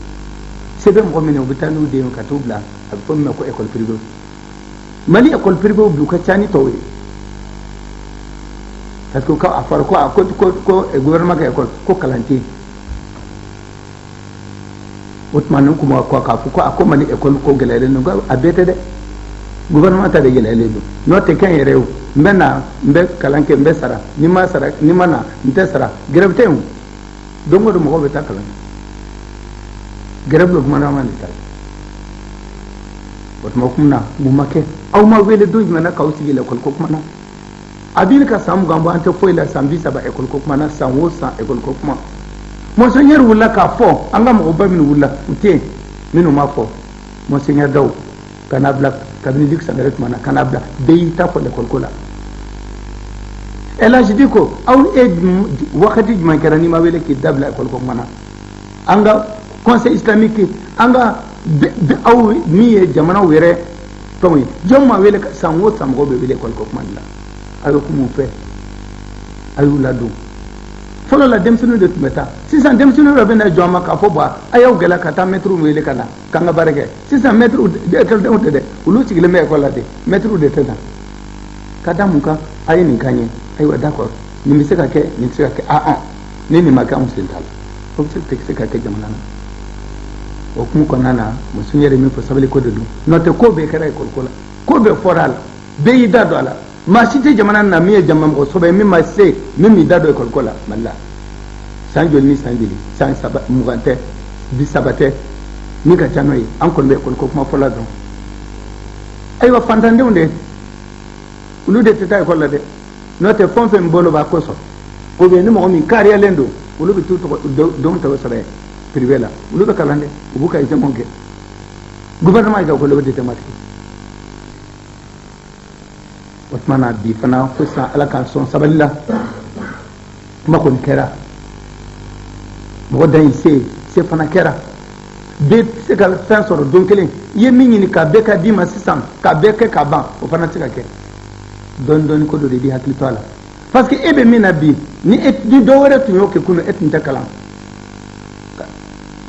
se bɛ mɔgɔ min na u bɛ taa n'u den ka t'u bila a bɛ fɔ min ma ko école privée Mali école privée bi u ka ca ni tɔw ye parce que a fɔra ko gouvernement ka école ko kalan tɛ yen o tuma ne kuma k'a fɔ ko a ko Mali école ko gɛlɛyalen don a bɛɛ tɛ dɛ gouvernement ta de gɛlɛyalen don n'o tɛ kɛn yɛrɛ ye o n bɛ na n bɛ kalan kɛ n bɛ sara ni ma na n tɛ sara grève tɛ yen o don o don mɔgɔw bɛ taa kalan grève le gouvernement de ta o tuma kuma na mun ma kɛ aw ma wele don jumɛn na k'aw sigi l'école ko kuma na a b'i ka san 20 bɔ an tɛ foyi la san 30 école ko kuma na san o san école ko kuma monseigneur wulila k'a fɔ an ka mɔgɔba minnu wulila u tɛ yen minnu m'a fɔ monseigneur Daw kana bila kabini Luc Sangare tuma na kana bila bɛɛ y'i ta fɔ l'école ko la El Hadji Dicko aw wagati jumɛn kɛra n'i ma wele k'i dabila école ko kuma na an ka conseil islamique an ka aw min ye jamanaw yɛrɛ fɛnw ye jɔn ma wele san o san mɔgɔw bɛ wele école ko kuma de la a ye kuma u fɛ a y'u ladon fɔlɔ la denmisɛnninw de tun bɛ taa sisan denmisɛnninw yɛrɛ bɛ na jɔ an ma k'a fɔ bɔn a y'aw gɛlɛ ka taa mɛtiriw wele ka na k'an ka baara kɛ sisan mɛtiriw ekɔlidenw tɛ dɛ olu sigilen bɛ ekɔli la de mɛtiriw de tɛ na ka da mun kan a ye nin k'an ye ayiwa d'accord nin bɛ se ka kɛ nin tɛ se ka kɛ ni nin ma kɛ anw sen t'a la o bɛ se ka kɛ jamana na o hukumu kɔnɔna na muso yɛrɛ min fɔ sabali ko de don n'o tɛ ko bɛɛ kɛra ekɔliko la ko bɛɛ fɔra a la bɛɛ y'i da don a la maa si tɛ jamana na min ye jama mɔgɔ sɔbɛ min ma se min m'i da don ekɔliko la mali la san joli ni san joli san 20 tɛ 30 tɛ min ka ca n'o ye an kɔni bɛ ekɔliko kuma fɔla dɔn ayiwa fantandenw de olu de tɛ taa ekɔli la dɛ n'o tɛ fɛn o fɛn bolo b'a kosɔn o bɛ ni mɔgɔ min kariyalen don olu bɛ t'u denw tɔgɔ sɛbɛn privé la olu bɛ kalan dɛ u b'u ka examen kɛ gouvernement yi ka ekɔli bɛ tɛ matigi o tuma na bi fana fo sisan ala k'an sɔn sabali la kuma kɔni kɛra mɔgɔ dan y'i se fana kɛra bɛɛ tɛ se ka fɛn sɔrɔ don kelen i ye min ɲini k'a bɛɛ ka d'i ma sisan k'a bɛɛ kɛ k'a ban o fana tɛ se ka kɛ dɔɔni dɔɔni ko dɔ de b'i hakili to a la parce que e bɛ min na bi ni dɔ wɛrɛ tun y'o kɛ kunun e tun tɛ kalan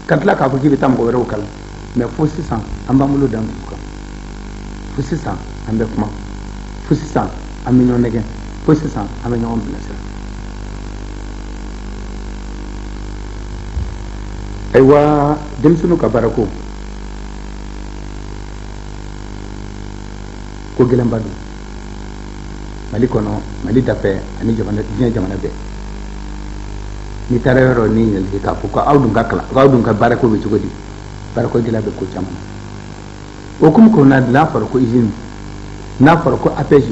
ka tila k'a fɔ k'i bɛ taa mɔgɔ wɛrɛw kalan mais fo sisan an b'an bolo dan dugu kan fo sisan an bɛ kuma fo sisan an bɛ ɲɔgɔn nɛgɛn fo sisan an bɛ ɲɔgɔn bilasira ayiwa denmisɛnninw ka baara ko gɛlɛnba don mali kɔnɔ mali dafɛ ani diɲɛ jamana bɛɛ n'i taara yɔrɔ ni ɲininkali k'a fɔ ko aw dun ka kalan aw dun ka baara ko bɛ cogo di baara ko gɛlɛya bɛ ko caman na o hukumu kɔnɔna na n'a fɔra ko usine n'a fɔra ko APJ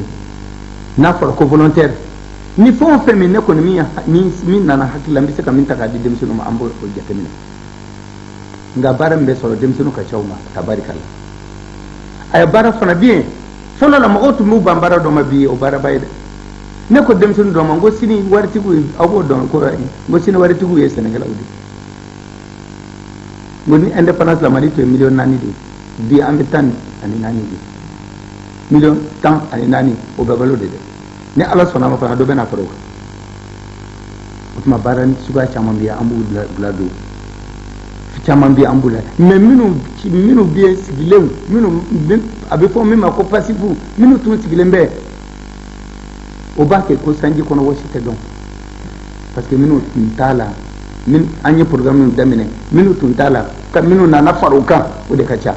n'a fɔra ko volontaire ni fɛn o fɛn min ne kɔni min nana hakili la n bɛ se ka min ta k'a di denmisɛnninw ma an b'o jateminɛ nka baara min bɛ sɔrɔ denmisɛnninw ka ca u ma tabarikala a ye baara fana bɛ yen fɔlɔ la mɔgɔw tun b'u ban baara dɔ ma bi o baaraba ye dɛ ne ko denmisɛnnin dɔ ma n ko sini waritigiw aw b'o dɔn ko n ko sini waritigiw ye sɛnɛkɛlaw de n ko ni indépendance la Mali tun ye 4 millions de bi an bɛ 14 de 14 o bɛɛ balo de dɛ ni ala sɔnna a ma fana dɔ bɛ na fara o kan o tuma baara suguya caman bɛ yen an b'u bila don caman bɛ an bolo mais minnu bɛ yen sigilenw minnu a bɛ fɔ min ma ko pasifu minnu tun sigilen bɛ o b'a kɛ ko sanji kɔnɔ wɔsi tɛ dɔn parce que minnu tun t'a la an ye programme min daminɛ minnu tun t'a la minnu nana fara o kan o de ka ca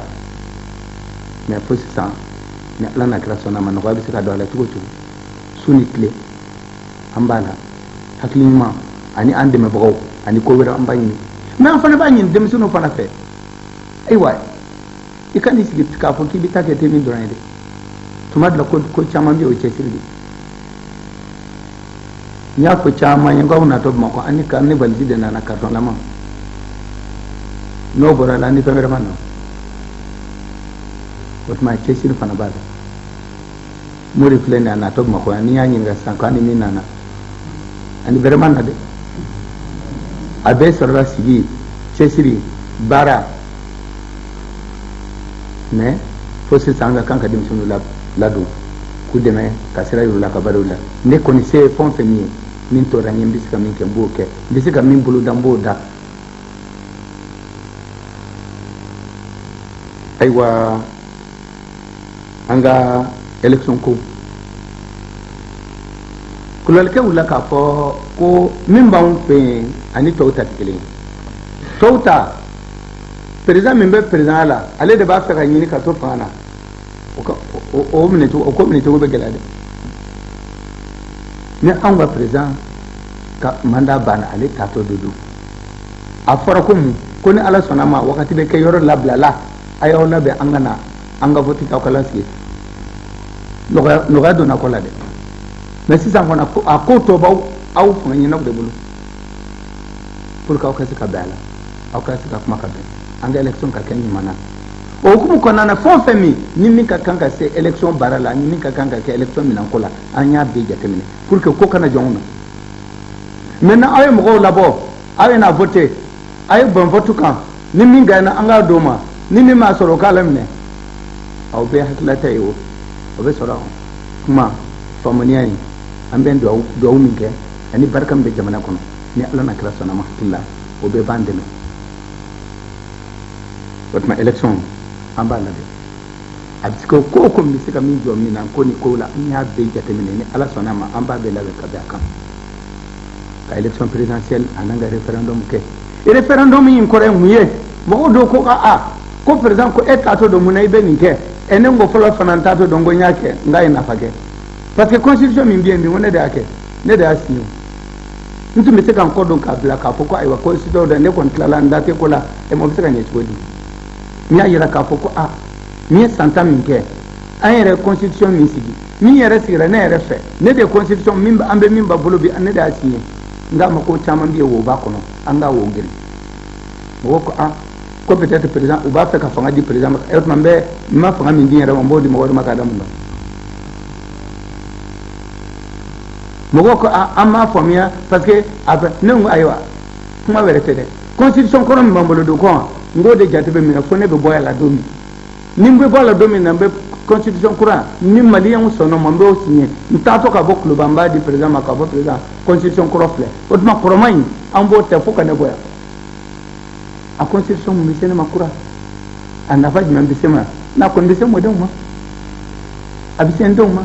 mais fo sisan ni ala na kira sɔnna a ma nɔgɔya bɛ se ka don a la cogo o cogo su ni tile an b'a la hakili ɲuman ani an dɛmɛbagaw ani ko wɛrɛ an b'a ɲini mais an fana b'a ɲini denmisɛnninw fana fɛ ayiwa i ka n'i sigi k'a fɔ k'i bɛ taa kɛ ten min dɔrɔn ye dɛ tuma dɔ la ko caman bɛ yen o cɛsiri de n y'a fɔ caman ye n k'aw natɔ Bamakɔ an ni valise de nana carton lama n'o bɔra la an ni fɛn wɛrɛ ma na o tuma cɛsiri fana b'a la Mori filɛ nin ye a natɔ Bamakɔ yan n'i y'a ɲininka sisan ko an ni min nana ani bɛrɛ ma na dɛ a bɛɛ sɔrɔla sigi cɛsiri baara mais fo sisan an ka kan ka denmisɛnninw ladon k'u dɛmɛ ka sira yir'u la ka baaraw la ne kɔni se ye fɛn o fɛn min ye min tɔɔra n ye n bɛ se ka min kɛ n b'o kɛ n bɛ se ka min bolo da n b'o da ayiwa an ka élection ko kulalikɛ wulila k'a fɔ ko min b'anw fɛ yen ani tɔw ta tɛ kelen ye tɔw ta président min bɛ président la ale de b'a fɛ ka ɲini ka to fanga na o ko minɛcogo bɛ gɛlɛya dɛ ni anw ka président ka mandat banna ale tatɔ de don a fɔra ko mun ko ni ala sɔnna a ma wagati bɛ kɛ yɔrɔ labilala a y'aw labɛn an ka na an ka vote k'aw ka lasigi nɔgɔya donna ko la dɛ mais sisan fana a ko tɔ b'aw fanga ɲɛnaw de bolo pour que aw ka se ka bɛn a la aw ka se ka kuma ka bɛn an ka élection ka kɛ ɲuman na o hukumu kɔnɔna na fɛn o fɛn min ni min ka kan ka se élection baara la ni min ka kan ka kɛ élection minɛnko la an y'a bɛɛ jateminɛ pour que ko kana jɔn na maintenant aw ye mɔgɔw labɔ aw ye na voter a ye ban vote kan ni min gagné an k'a d'o ma ni min m'a sɔrɔ o k'a laminɛ aw bɛɛ hakilata ye o bɛ sɔrɔ kuma faamuyaya ye an bɛ dugawu min kɛ ani barika min bɛ jamana kɔnɔ ni ala na kira sɔnna ma hakilila o bɛɛ b'an dɛmɛ o tuma élection an b'a labɛn a bɛ se ka ko o ko bɛ se ka min jɔ min na ko ni ko la an y'a bɛɛ jateminɛ ni ala sɔnna ma an b'a bɛɛ labɛn ka bɛn a kan ka élection présidentielle a n'an ka référendum kɛ référendum in kɔrɔ ye mun ye mɔgɔw do ko ko président ko e t'a to dɔn mun na i bɛ nin kɛ ne ko fɔlɔ fana t'a to dɔn ko n y'a kɛ n k'a ye nafa kɛ parce que constitution min bɛ yen bi ko ne de y'a kɛ ne de y'a signé n tun bɛ se ka n kɔ dɔn k'a bila k'a fɔ ko ayiwa constitution dɔ ne kɔni tilala n da tɛ ko la mɔgɔ bɛ se ka ɲɛ cogo di n y'a yira k'a fɔ ko n ye san 10 min kɛ an yɛrɛ constitution min sigi min yɛrɛ sigira ne yɛrɛ fɛ ne de constitution min an bɛ min ba bolo bi ne de y'a signé n k'a ma ko caman bɛ yen o b'a kɔnɔ an k'a wo giri mɔgɔ ko ko peut-être président u b'a fɛ ka fanga di président ma e tuma n ma fanga min di n yɛrɛ ma n b'o di mɔgɔ de ma k'a da mun kan mɔgɔ ko an m'a faamuya parce que ne ko ayiwa kuma wɛrɛ tɛ dɛ constitution kɔrɔ min b'an bolo don kɔn n k'o de jate bɛ minɛ fo ne bɛ bɔ a la don min ni n bɛ bɔ a la don min na n bɛ constitution kura ni maliyɛnw sɔnna ma n b'o signé n taatɔ ka bɔ kuloba n b'a di président ma k'a fɔ président constitution kɔrɔ filɛ o tuma kɔrɔma in an b'o tɛ fo ka ne bɔ yan a constitution mun bɛ se ne ma kura a nafa jumɛn bɛ se ma n'a kɔni bɛ se mɔdenw ma a bɛ se n denw ma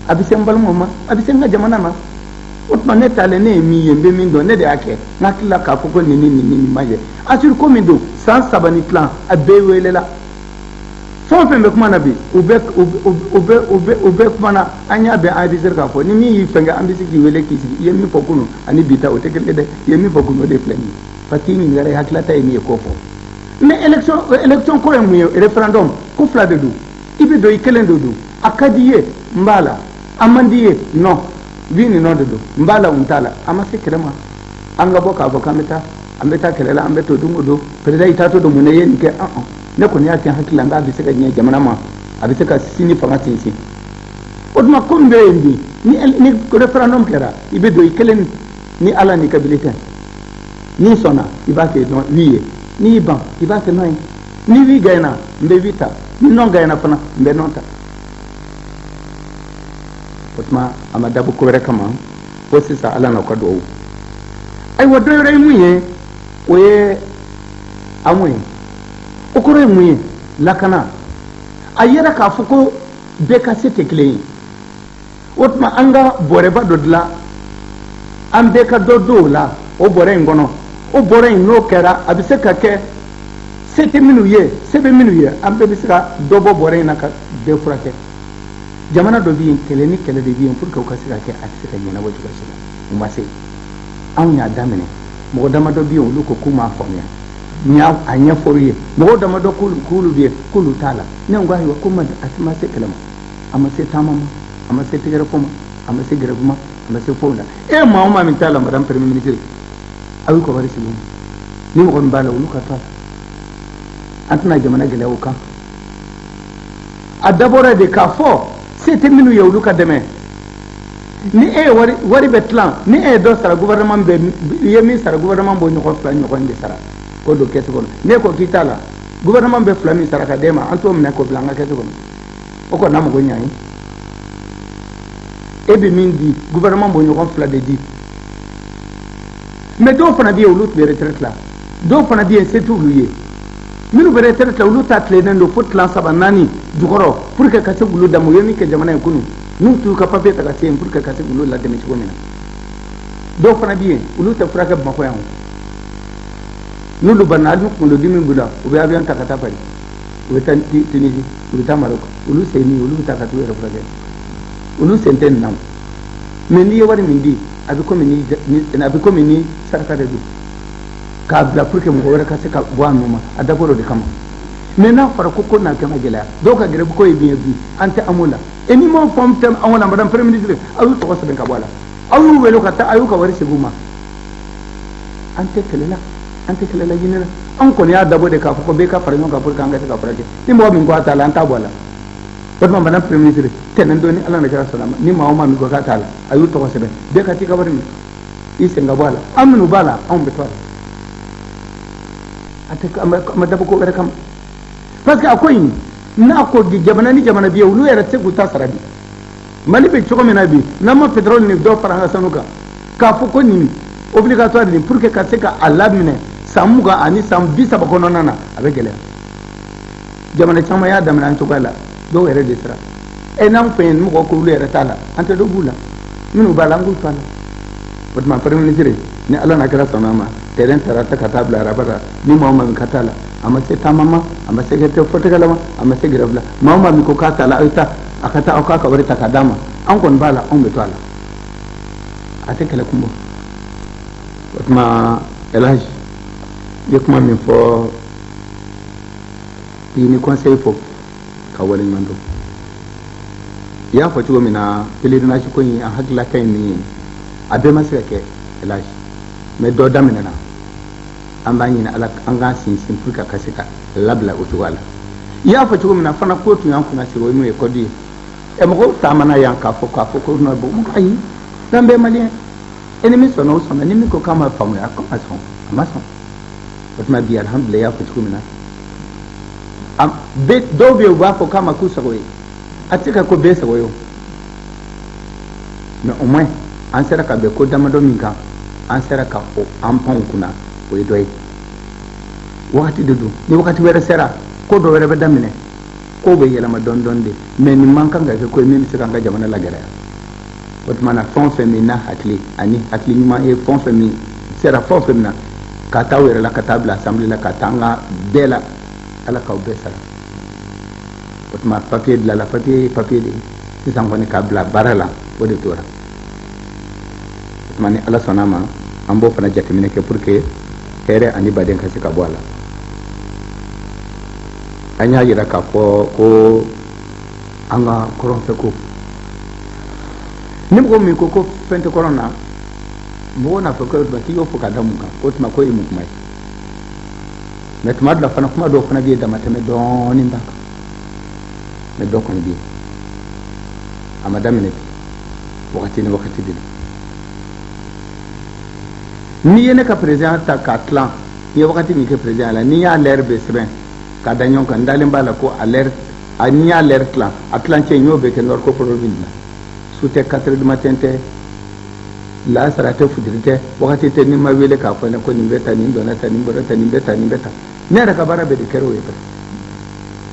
a bɛ se n balimaw ma a bɛ se n ka jamana ma o tuma ne taalen ne ye min ye n bɛ min dɔn ne de y'a kɛ n hakili la k'a fɔ ko nin ma jɛ asuri ko min don san 3 ni tila a bɛɛ welela fɛn o fɛn bɛ kuma na bi u bɛ kuma na an y'a bɛn an bɛ se k'a fɔ ni min y'i fɛn kɛ an bɛ se k'i wele k'i sigi i ye min fɔ kunun ani bi ta o tɛ kelen dɛ i ye min fɔ kunun o de filɛ nin ye parce que i ɲininkara i hakilata ye min ye k'o fɔ mais élection kɔrɔ ye mun ye référendum ko 2 de don i bɛ don i kelen de don a ka di i ye n b'a la a man di i ye non oui ni non de don n b'a la n t'a la an ma se kɛlɛ ma an ka bɔ k'a fɔ k'an bɛ taa kɛlɛ la an bɛ to don o don président i t'a to don mun na i ye nin kɛ ne kɔni y'a kɛ hakili la n k'a bɛ se ka ɲɛ jamana ma a bɛ se ka sini fanga sinsin o tuma ko min bɛ yen bi ni référendum kɛra i bɛ don i kelen ni ala n'i ka bulletin n'i sɔnna i b'a kɛ oui ye n'i y'i ban i b'a kɛ non ye ni oui gagné n bɛ oui ta ni non gagné fana n bɛ non ta o tuma a ma dabɔ ko wɛrɛ kama ko sisan ala n'aw ka dugawu ayiwa dɔ wɛrɛ ye mun ye o ye amu ye o kɔrɔ ye mun ye lakana a yɛrɛ k'a fɔ ko bɛɛ ka se tɛ kelen ye o tuma an ka bɔrɛba dɔ dilan an bɛɛ ka dɔ don o la o bɔrɛ in kɔnɔ o bɔrɛ in n'o kɛra a bɛ se ka kɛ se tɛ minnu ye se bɛ minnu ye an bɛɛ bɛ se ka dɔ bɔ bɔrɛ in na ka bɛɛ furakɛ jamana dɔ bɛ yen kɛlɛ ni kɛlɛ de bɛ yen pour que o ka se ka kɛ a tɛ se ka ɲɛnabɔ cogo si la o ma se anw y'a daminɛ mɔgɔ damadɔ bɛ yen olu ko k'u m'a faamuya n y'a a ɲɛfɔ ye mɔgɔw damadɔ k'olu bɛ yen k'olu t'a la ne ko ayiwa ko ma se kɛlɛ ma a ma se taama ma a ma se tɛgɛrɛfɔ ma a ma se gɛrɛfu ma a ma se fɛnw la maa o maa min t'a la madame premier ministre a y'u ka wari sigi ni mɔgɔ min b'a la olu ka to a la an tɛna jamana gɛlɛya o kan a dabɔra de k'a fɔ se tɛ minnu ye olu ka dɛmɛ ni e ye wari bɛ tilan ni e ye dɔ sara gouvernement bɛ i ye min sara gouvernement b'o ɲɔgɔn 2 ɲɔgɔn de sara k'o don kɛsi kɔnɔ n'e ko k'i t'a la gouvernement bɛ 2 min sara ka d'e ma an t'o minɛ k'o bila an ka kɛsi kɔnɔ o kɔni n'a mago ɲɛ ye e bɛ min di gouvernement b'o ɲɔgɔn 2 de di mais dɔw fana bɛ yen olu tun bɛ retraite la dɔw fana bɛ yen se t'olu ye minnu bɛ retraite la olu ta tilennen don fo tilan 3 4 jukɔrɔ pour que ka se k'olu dɛmɛ u ye min kɛ jamana in kunun n'u t'u ka papier ta ka se yen pour que ka se k'olu ladɛmɛ cogo min na dɔw fana bɛ yen olu tɛ furakɛ bamakɔ yan o n'olu banna hali ni kunkolodimi b'u la u bɛ avion ta ka taa Paris u bɛ taa Tunisie u bɛ taa Maroc olu sen ni olu bɛ taa ka t'u yɛrɛ furakɛ olu sen tɛ nin na mais n'i ye wari min di a bɛ komi ni saraka de don k'a bila pour que mɔgɔ wɛrɛ ka se ka bɔ a nɔ ma a dabɔra o de kama mais n'a fɔra ko n'a kɛ ka gɛlɛya dɔw ka gɛrɛ ko ye biɲɛ bi an tɛ an la et ni m'aw fɔ tɛ an la madame premier ministre aw y'u tɔgɔ sɛbɛn ka bɔ a la aw y'u wele ka taa a y'u ka wari segin u ma an tɛ kɛlɛ la ɲinɛ la an kɔni y'a dabɔ de k'a fɔ ko bɛɛ ka fara ɲɔgɔn kan pour que an ka se ka furakɛ ni mɔgɔ min ko a t'a la an t'a bɔ a la o tuma madame premier ministre tɛnɛn don ni ala na kɛra sɔnna ma ni maa o maa min ko k'a t'a la a y'u tɔgɔ sɛbɛn bɛɛ ka t'i ka wari minɛ i sen ka bɔ a la an minnu b'a la anw bɛ to a la a ma dabɔ ko wɛrɛ kama parce que a ko in n'a ko jamana ni jamana bɛ yen olu yɛrɛ tɛ se k'u ta sara bi mali bɛ cogo min na bi n'an ma pétrole ni dɔ fara an ka sanu kan k'a fɔ ko nin obligatoire ni pour que ka se ka alamine samuga ani sam bisa ba kono nana avec gele jamana chama ya da mana to kala do ere de sira e nan fen mu ko kulu ere tala ante do bula minu balangu tala wat ma premier ministre ni ala na kira sanama teren tarata katabla rabara ni mama min katala amma sai tamama amma sai ta foto kalama amma sai girabla mama mi ko katala aita akata aka ka bari takadama an kon bala on betala ate kala kumbo wat ma elage yekuma min fo ni conseil fo ka wala mando ya fa tugo mina peliri na shi ko yi an hakla kai ni abe masira ke elage me do damina na an ba ni ala an ga sin furka kasika labla o tugo ala ya fa tugo mina fana ko tu yan kuna siro mu e kodi e mo ko tamana yan ka fo ko no bo mo kai dambe malien enemi sono ni mi ko kama famu ya ko aso amaso ma bi alhamdulillah ya fa tugo mina am be do be wa ko kama ku sagoyi atika ko be sagoyo mais au moins an sera ka be ko damado min kan an sera ka o an pon kuna o e doy wakati de du ni wakati wera sera ko do wera be damine ko be yela ma don de mais ni man kan ga ko mi sera ga jamana la gara wat mana fon femina hatli ani hatli ni ma e fon femina sera fon femina ka ta wera la ka tabla assemblée la ka tanga bela ala ka be sera wat ma papier de la papier de si sangone ka bla barala o de tora mani ala sonama ambo fana jatemine ke pour que here ani baden ka sika boala anya jira ka ko anga koron fe ko nim ko mi ko fente corona mo na fa ko ba ti yo fuka damu ka ko tuma ko imu mai mais tuma la fana kuma do fana bi da matame do ni mbaka me do ko ni bi amadamine wakati bi ni yene ka président ta ka clan ni wakati ni ke président la ni ya l'air besben ka danyon kan dalen bala ko alert a ni ya l'air clan atlantique nyobe ke nor ko province sute 4 du matin te la sarate fudirite wakati te ni ma wele ka ko ne ko ni beta ni dona ta ni bota ni beta ne ra ka bara be de kero yeba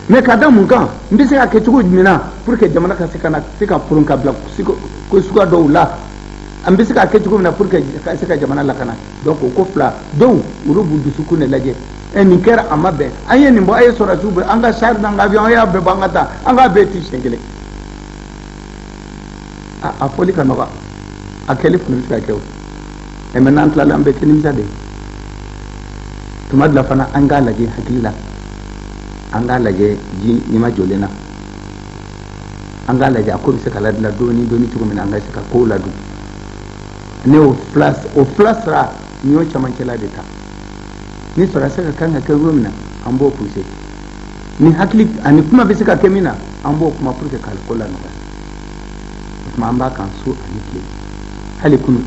me ka da mun kan mbise ka ke tugo mina pour que jamana ka sika purun ka bla ko suka do la ambisi ka ke tugo mina pour que ka sika jamana la kana donc ko fla do urubu du sukune laje en kera amabe ayen ni mbo ay sora tubu anga shar na avion ya be bangata anga be ti shengele a foli ka noga a kelif ni ka kew e maintenant la lambe kenim jade tumad la fana anga laje hakila anga laje ji ni ma jolena anga laje akuri se kala la doni tugo mina anga se ka ko la du ne o place ra ni o chaman kela de ta ni sora se ka kan ka gomina ambo puse ni hakli ani kuma be se ka kemina ambo kuma pour que kal kola no kuma amba kan so ani ke hali kunu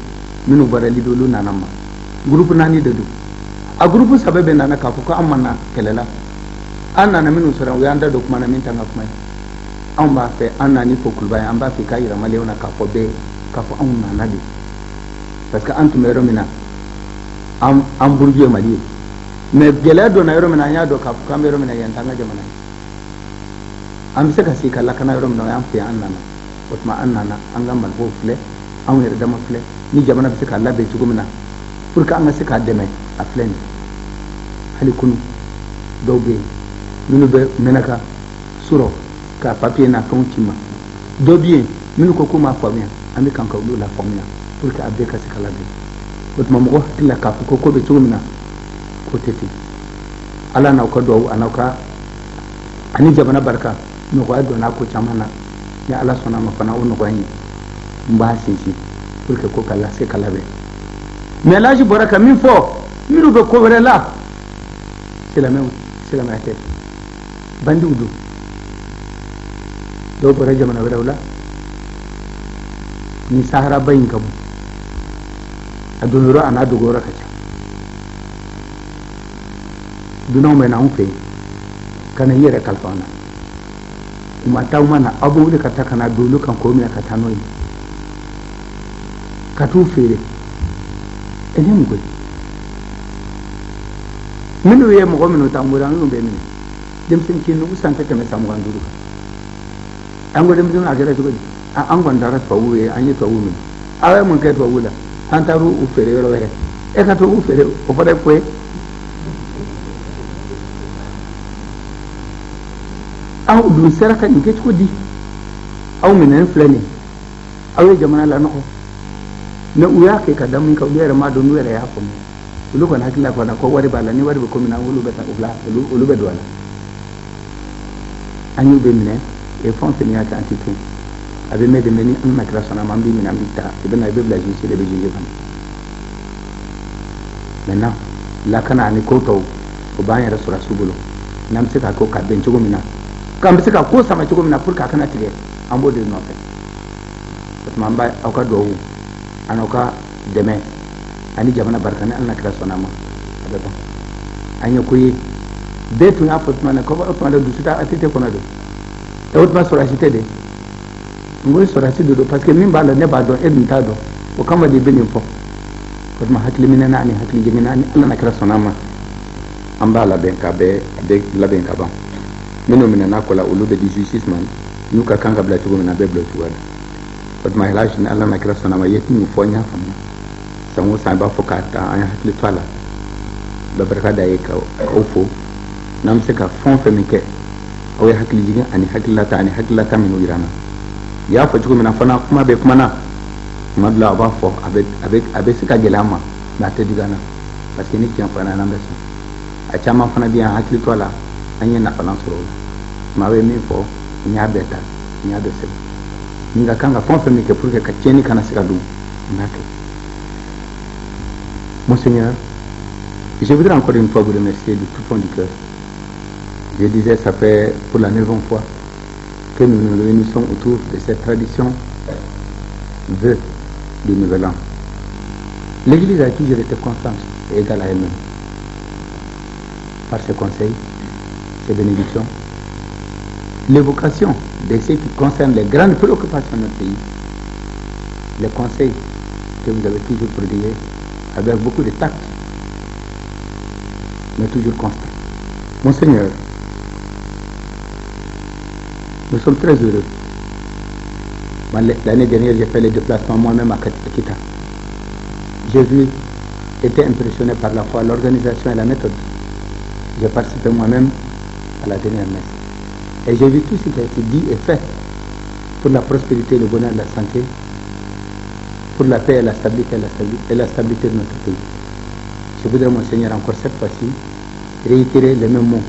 minu barali dolu nanama groupe nani de du a groupe sababe nana ka ko amana kelela anna na minu sura we anda dokuma na minta nga kuma an ba fe anna ni fokul ba an ba fi kayira maleuna ka fo be ka fo an na nabi parce que antum yero mina am burje mali me gele do na yero mina nya do ka fo kam yero mina yan tanga jamana am se ka si kala kana yero mina an fi anna na otma anna na an ga mal bo fle an yero da ma fle ni jamana bi se ka Allah be tugo mina pour que an se ka deme a fle ni hali kunu do be minu be menaka suro ka papier na ton tima do bien minu ko kuma famia ami kan ka lu la famia pour que abe ka se kala be ko tuma mo tilla ka ko be tumina ko tete ala na ko do anaka ani jabana barka no ko ado na ko chamana ya ala sona ma fana on ko ani mba sisi pour que ko kala se kala be mais là je baraka min fo minu be ko wala la c'est la même tête bandi udu do bora jamana wala ni sahara bayin kabu adunuro ana dugora kacha dunaw me na unfe kana yere kalfana kuma taumana abu da kata kana dolu kan komai ka tanoi ka tufere e ne mu ko minu ye mo minu tambura ngu be minu dem sen kinu usanta kame samu anduru an go dem dum agere to an gondara to wuwe an yi to wuwe awe mun ke to wula an taru u fere yoro were e ka to u fere o fere ko aw du seraka ni ke ko di aw minen flani aw jamana la no na uya ke ka dam ka uyere ma do nuere ya ko ulu ko na kila ko na ko wari bala ni wari ko mina ulu beta ubla ulu be dola anyu be mine e fon se ni aka antitu abe me de meni an makra sona mambi mina mbita ibn abe bla ji le be ji ban maintenant la kana ni ko to ko banya rasula subulo nam se ka ko ka ben chugo mina kam se ka ko sama chugo mina pour ka kana tige ambo de no fe mamba au ka do anoka deme ani jamana barkane Allah kira sonama adata anya kuyi betu na fatma na ko fatma da dusuta atite kono do e wotma sorasite de ngol sorasite do parce que min bala ne ba do edin ta do o kama de benin fo fatma hakli minana ani hakli jimina ani Allah kira sonama amba la ben ka be la ben ka ba mino minana ko la ulude di justice man nuka kanga bla tugo na be bla tugo fatma ilash ni Allah kira sonama yeti mu fo nya famna sango samba fokata an hakli twala da barka da yake ofo nam se ka fon femike o ya hakli jiga ani hakli lata min wirana ya fa jugo mina fana kuma be kuma na madla ba fo abe sika gelama na ta digana parce que ni kian fana nan beso a chama fana biya hakli twala anya na fana soro ma we mi fo nya beta nya de se ninga kanga fon femike pour que ka tieni kana sika du nake. Monseigneur, je voudrais encore une fois vous remercier de tout fond du cœur. Je disais, ça fait pour la 9e fois que nous nous réunissons autour de cette tradition vœu du Nouvel An. L'Église a toujours été constante et égale à elle-même. Par ses conseils, ses bénédictions, l'évocation de ce qui concerne les grandes préoccupations de notre pays, les conseils que vous avez toujours prodigués avec beaucoup de tact, mais toujours constant. Monseigneur, nous sommes très heureux. L'année dernière, j'ai fait les déplacements moi-même à Kita. J'ai vu, été impressionné par la foi, l'organisation et la méthode. J'ai participé moi-même à la dernière messe. Et j'ai vu tout ce qui a été dit et fait pour la prospérité, le bonheur, la santé, pour la paix et la stabilité, de notre pays. Je voudrais, Monseigneur, encore cette fois-ci, réitérer les mêmes mots,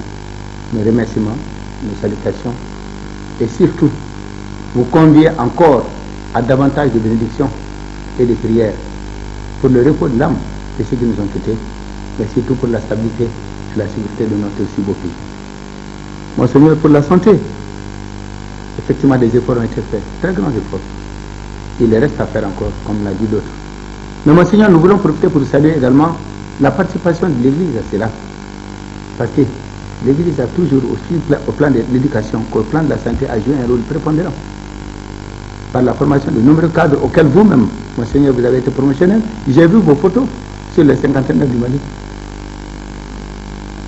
mes remerciements, mes salutations, et surtout, vous convier encore à davantage de bénédictions et de prières pour le repos de l'âme de ceux qui nous ont quittés, mais surtout pour la stabilité et la sécurité de notre si beau pays. Monseigneur, pour la santé, effectivement, des efforts ont été faits, très grands efforts. Il reste à faire encore, comme l'a dit d'autres. Mais Monseigneur, nous voulons profiter pour saluer également la participation de l'Église à cela. Parce que l'Église a toujours, aussi au plan de l'éducation qu'au plan de la santé, a joué un rôle prépondérant. Par la formation de nombreux cadres auxquels vous-même, Monseigneur, vous avez été promotionnel. J'ai vu vos photos sur les cinquantenaires du Mali.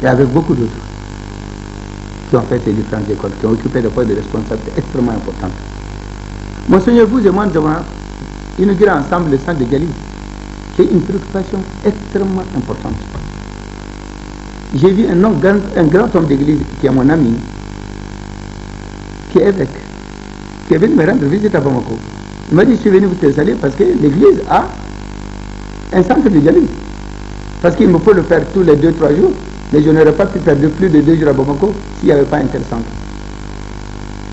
Et avec beaucoup d'autres qui ont fait ces différentes écoles, qui ont occupé des postes de responsabilité extrêmement importantes. Monseigneur, vous et moi, nous avons inauguré ensemble le centre de dialyse, qui est une préoccupation extrêmement importante. J'ai vu un grand homme d'église qui est mon ami, qui est évêque, qui est venu me rendre visite à Bamako. Il m'a dit, je suis venu vous te saluer parce que l'église a un centre de dialyse. Parce qu'il me faut le faire tous les 2-3 jours, mais je n'aurais pas pu perdre plus de 2 jours à Bamako s'il n'y avait pas un tel centre.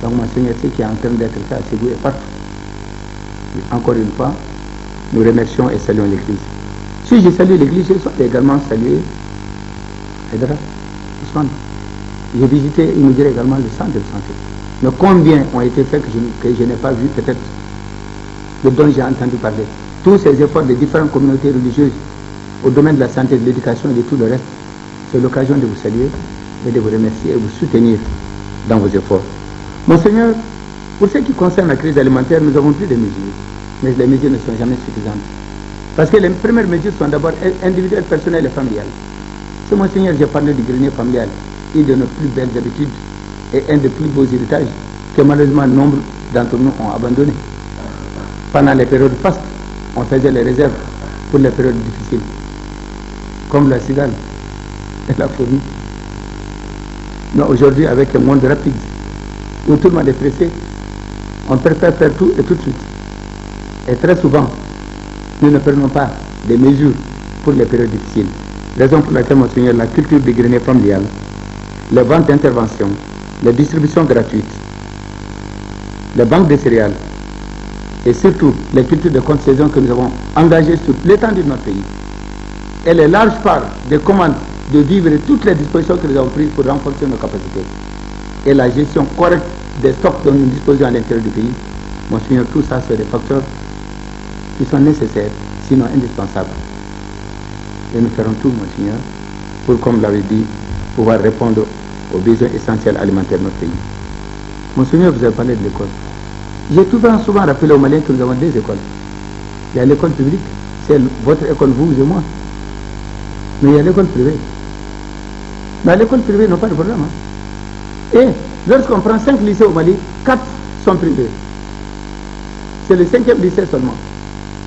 Donc, Monseigneur, ce qui est en train d'être fait à Ségou est partout. Et encore une fois, nous remercions et saluons l'Église. Si je salue l'Église, je souhaite également saluer Edra Ousmane. J'ai visité et inauguré également le centre de santé. Mais combien ont été faits que je n'ai pas vu, peut-être, de dont j'ai entendu parler. Tous ces efforts des différentes communautés religieuses au domaine de la santé, de l'éducation et de tout le reste, c'est l'occasion de vous saluer et de vous remercier et de vous soutenir dans vos efforts. Monseigneur, pour ce qui concerne la crise alimentaire, nous avons pris des mesures, mais les mesures ne sont jamais suffisantes. Parce que les premières mesures sont d'abord individuelles, personnelles et familiales. C'est Monseigneur, j'ai parlé du grenier familial et de nos plus belles habitudes et un des plus beaux héritages que malheureusement nombre d'entre nous ont abandonné. Pendant les périodes fastes, on faisait les réserves pour les périodes difficiles, comme la cigale et la fourmi. Mais aujourd'hui, avec un monde rapide, où tout le monde est pressé, on préfère faire tout et tout de suite. Et très souvent, nous ne prenons pas des mesures pour les périodes difficiles. Raison pour laquelle, Monseigneur, la culture du grenier familial, les ventes d'intervention, les distributions gratuites, les banques de céréales, et surtout les cultures de contre-saison que nous avons engagées sur l'étendue de notre pays, et les larges parts des commandes de vivres et toutes les dispositions que nous avons prises pour renforcer nos capacités, et la gestion correcte des stocks dont nous disposons à l'intérieur du pays, Monseigneur, tout ça, c'est des facteurs qui sont nécessaires, sinon indispensables. Et nous ferons tout, Monseigneur, pour, comme l'avait dit, pouvoir répondre aux besoins essentiels alimentaires de notre pays. Monseigneur, vous avez parlé de l'école. J'ai souvent rappelé aux Maliens que nous avons deux écoles. Il y a l'école publique, c'est votre école, vous et moi. Mais il y a l'école privée. Mais l'école privée n'a pas de problème. Hein. Et lorsqu'on prend 5 lycées au Mali, 4 sont privés. C'est le 5e lycée seulement.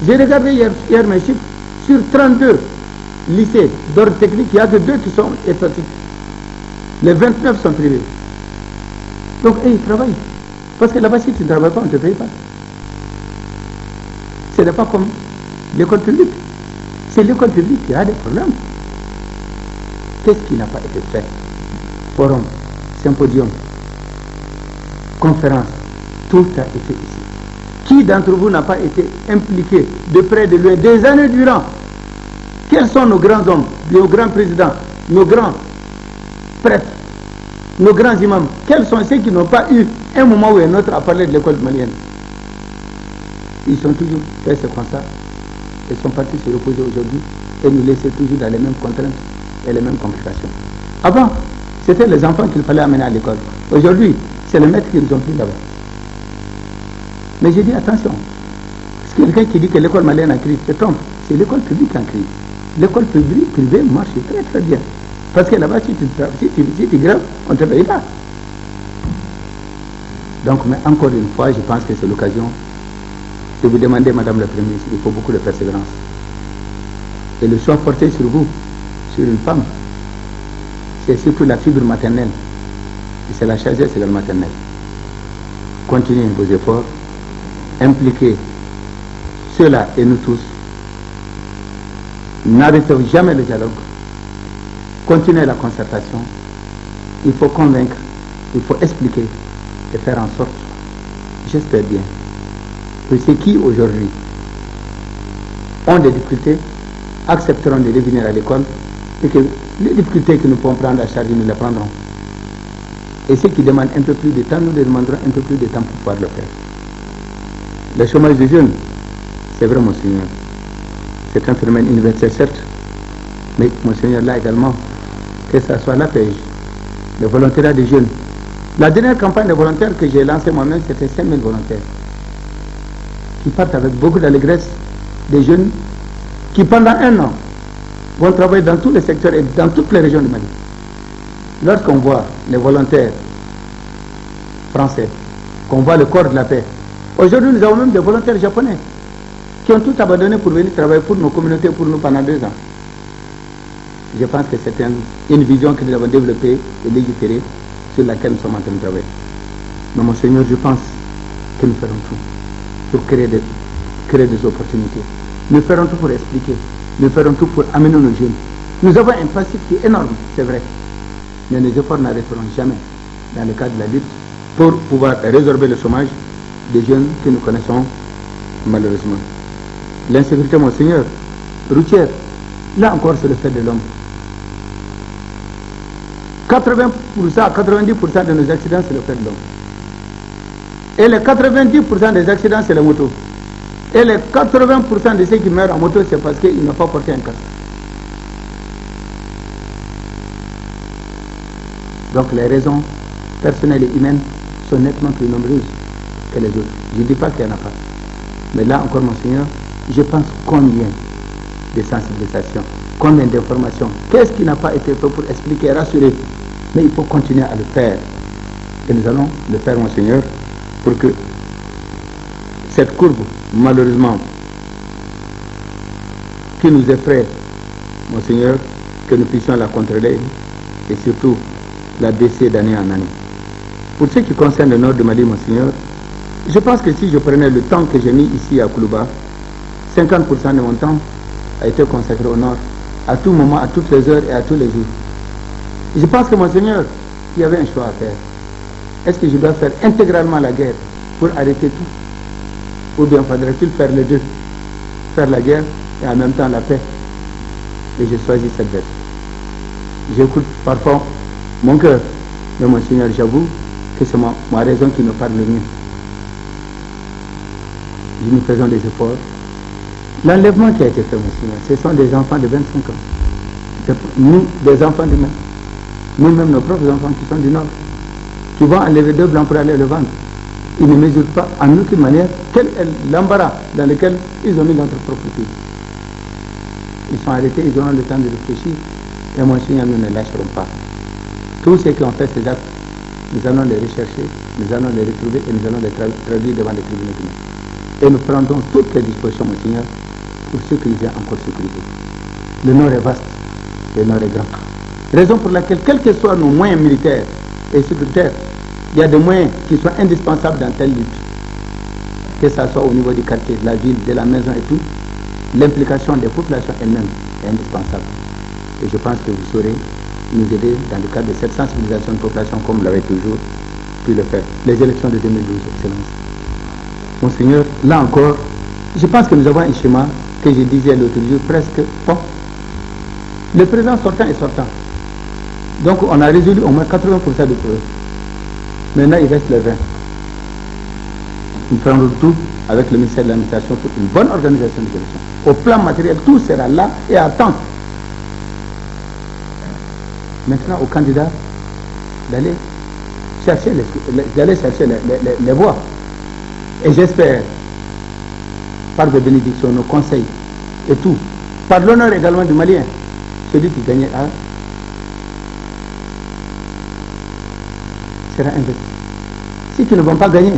J'ai regardé hier mes chiffres. Sur 32 lycées d'ordre technique, il n'y a que 2 qui sont étatiques. Les 29 sont privés. Donc, ils travaillent. Parce que là-bas, si tu ne travailles pas, on ne te paye pas. Ce n'est pas comme l'école publique. C'est l'école publique qui a des problèmes. Qu'est-ce qui n'a pas été fait? Forum, symposium, conférence, tout a été ici. Qui d'entre vous n'a pas été impliqué de près de loin des années durant? Quels sont nos grands hommes, nos grands présidents, nos grands prêtres, nos grands imams? Quels sont ceux qui n'ont pas eu un moment ou un autre à parler de l'école malienne? Ils sont toujours fait ce constat. Ils sont partis se reposer aujourd'hui et nous laisser toujours dans les mêmes contraintes et les mêmes complications. Avant, c'était les enfants qu'il fallait amener à l'école. Aujourd'hui, c'est les maîtres qui nous ont pris là-bas. Mais j'ai dit attention. Parce que quelqu'un qui dit que l'école malienne a crise, se trompe. C'est l'école publique en crise. L'école privée marche très très bien. Parce que là-bas, si tu grèves, on ne te paye pas. Donc, mais encore une fois, je pense que c'est l'occasion de vous demander, Madame la Première ministre, il faut beaucoup de persévérance. Et le choix porté sur vous, sur une femme, c'est surtout la fibre maternelle. Et c'est la sagesse de la maternelle. Continuez vos efforts, impliquez ceux-là et nous tous. N'arrêtez jamais le dialogue. Continuez la concertation. Il faut convaincre, il faut expliquer et faire en sorte, j'espère bien, que ceux qui aujourd'hui ont des difficultés accepteront de revenir à l'école et que les difficultés que nous pouvons prendre à charge, nous les prendrons. Et ceux qui demandent un peu plus de temps, nous les demanderons un peu plus de temps pour pouvoir le faire. Le chômage des jeunes, c'est vrai, Monseigneur. C'est un phénomène universel, certes, mais Monseigneur, là également, que ce soit la pêche, le volontariat des jeunes. La dernière campagne de volontaires que j'ai lancée moi-même, c'était 5000 volontaires qui partent avec beaucoup d'allégresse, des jeunes qui pendant un an vont travailler dans tous les secteurs et dans toutes les régions du Mali. Lorsqu'on voit les volontaires français, qu'on voit le corps de la paix, aujourd'hui nous avons même des volontaires japonais qui ont tout abandonné pour venir travailler pour nos communautés, pour nous pendant 2 ans. Je pense que c'est une vision que nous avons développée et légiférée sur laquelle nous sommes en train de travailler. Mais Monseigneur, je pense que nous ferons tout pour créer des opportunités. Nous ferons tout pour expliquer. Nous ferons tout pour amener nos jeunes. Nous avons un passif qui est énorme, c'est vrai. Mais nos efforts n'arrêteront jamais dans le cadre de la lutte pour pouvoir résorber le chômage des jeunes que nous connaissons malheureusement. L'insécurité, Monseigneur, routière, là encore c'est le fait de l'homme. 80%, 90% de nos accidents, c'est le fait de l'homme. Et les 90% des accidents, c'est la moto. Et les 80% de ceux qui meurent en moto, c'est parce qu'ils n'ont pas porté un casque. Donc les raisons personnelles et humaines sont nettement plus nombreuses que les autres. Je ne dis pas qu'il n'y en a pas. Mais là encore, Monseigneur, je pense combien de sensibilisation, combien d'informations, qu'est-ce qui n'a pas été fait pour expliquer, rassurer. Mais il faut continuer à le faire. Et nous allons le faire, Monseigneur, pour que cette courbe, malheureusement, qui nous effraie, Monseigneur, que nous puissions la contrôler et surtout la baisser d'année en année. Pour ce qui concerne le nord de Mali, Monseigneur, je pense que si je prenais le temps que j'ai mis ici à Koulouba, 50% de mon temps a été consacré au nord, à tout moment, à toutes les heures et à tous les jours. Je pense que, Monseigneur, il y avait un choix à faire. Est-ce que je dois faire intégralement la guerre pour arrêter tout? Ou bien faudrait-il faire les deux? Faire la guerre et en même temps la paix? Et j'ai choisi cette version. J'écoute parfois mon cœur, mais Monseigneur, j'avoue que c'est ma raison qui me parle le mieux. Nous faisons des efforts. L'enlèvement qui a été fait, Monseigneur, ce sont des enfants de 25 ans. Nous, des enfants du Nord. Nous-mêmes, nos propres enfants qui sont du Nord, qui vont enlever 2 blancs pour aller le vendre. Ils ne mesurent pas en aucune manière quel est l'embarras dans lequel ils ont mis notre propriété. Ils sont arrêtés, ils auront le temps de réfléchir. Et Monseigneur, nous ne lâcherons pas. Tous ceux qui ont fait ces actes, nous allons les rechercher, nous allons les retrouver et nous allons les traduire devant les tribunaux guinéens. Et nous prendrons toutes les dispositions, Monseigneur, pour sécuriser encore sécurité. Le Nord est vaste, le Nord est grand. Raison pour laquelle, quels que soient nos moyens militaires et sécuritaires, il y a des moyens qui sont indispensables dans telle lutte. Que ce soit au niveau du quartier, de la ville, de la maison et tout, l'implication des populations elles-mêmes est indispensable. Et je pense que vous saurez nous aider dans le cadre de cette sensibilisation de population comme vous l'avez toujours pu le faire. Les élections de 2012, Excellence. Monseigneur, là encore, je pense que nous avons un schéma que je disais l'autre jour, presque bon. Le président sortant est sortant. Donc on a résolu au moins 80% du problème. Maintenant il reste les 20. Nous prendrons tout avec le ministère de l'administration pour une bonne organisation des élections. Au plan matériel, tout sera là et à temps. Maintenant aux candidats d'aller chercher les voix. Et j'espère, par des bénédictions, nos conseils et tout, par l'honneur également du Malien, celui qui gagnera sera investi. Ceux qui ne vont pas gagner,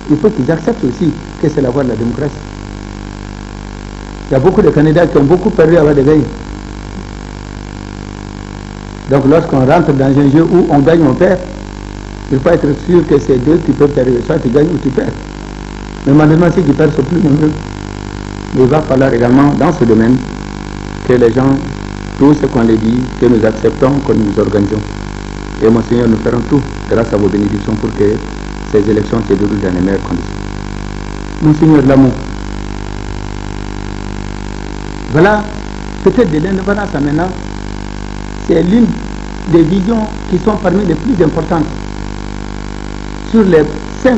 il faut qu'ils acceptent aussi que c'est la voie de la démocratie. Il y a beaucoup de candidats qui ont beaucoup perdu avant de gagner. Donc lorsqu'on rentre dans un jeu où on gagne, on perd, il faut être sûr que c'est deux qui peuvent arriver. Soit tu gagnes ou tu perds. Mais malheureusement, ceux qui perdent sont plus nombreux. Mais il va falloir également, dans ce domaine, que les gens, tout ce qu'on les dit, que nous acceptons, que nous organisons. Et Monseigneur, nous ferons tout, grâce à vos bénédictions, pour que ces élections se déroulent dans les meilleures conditions. Monseigneur Lamou, voilà, peut-être de l'indépendance à maintenant, c'est l'une des visions qui sont parmi les plus importantes. Sur les 5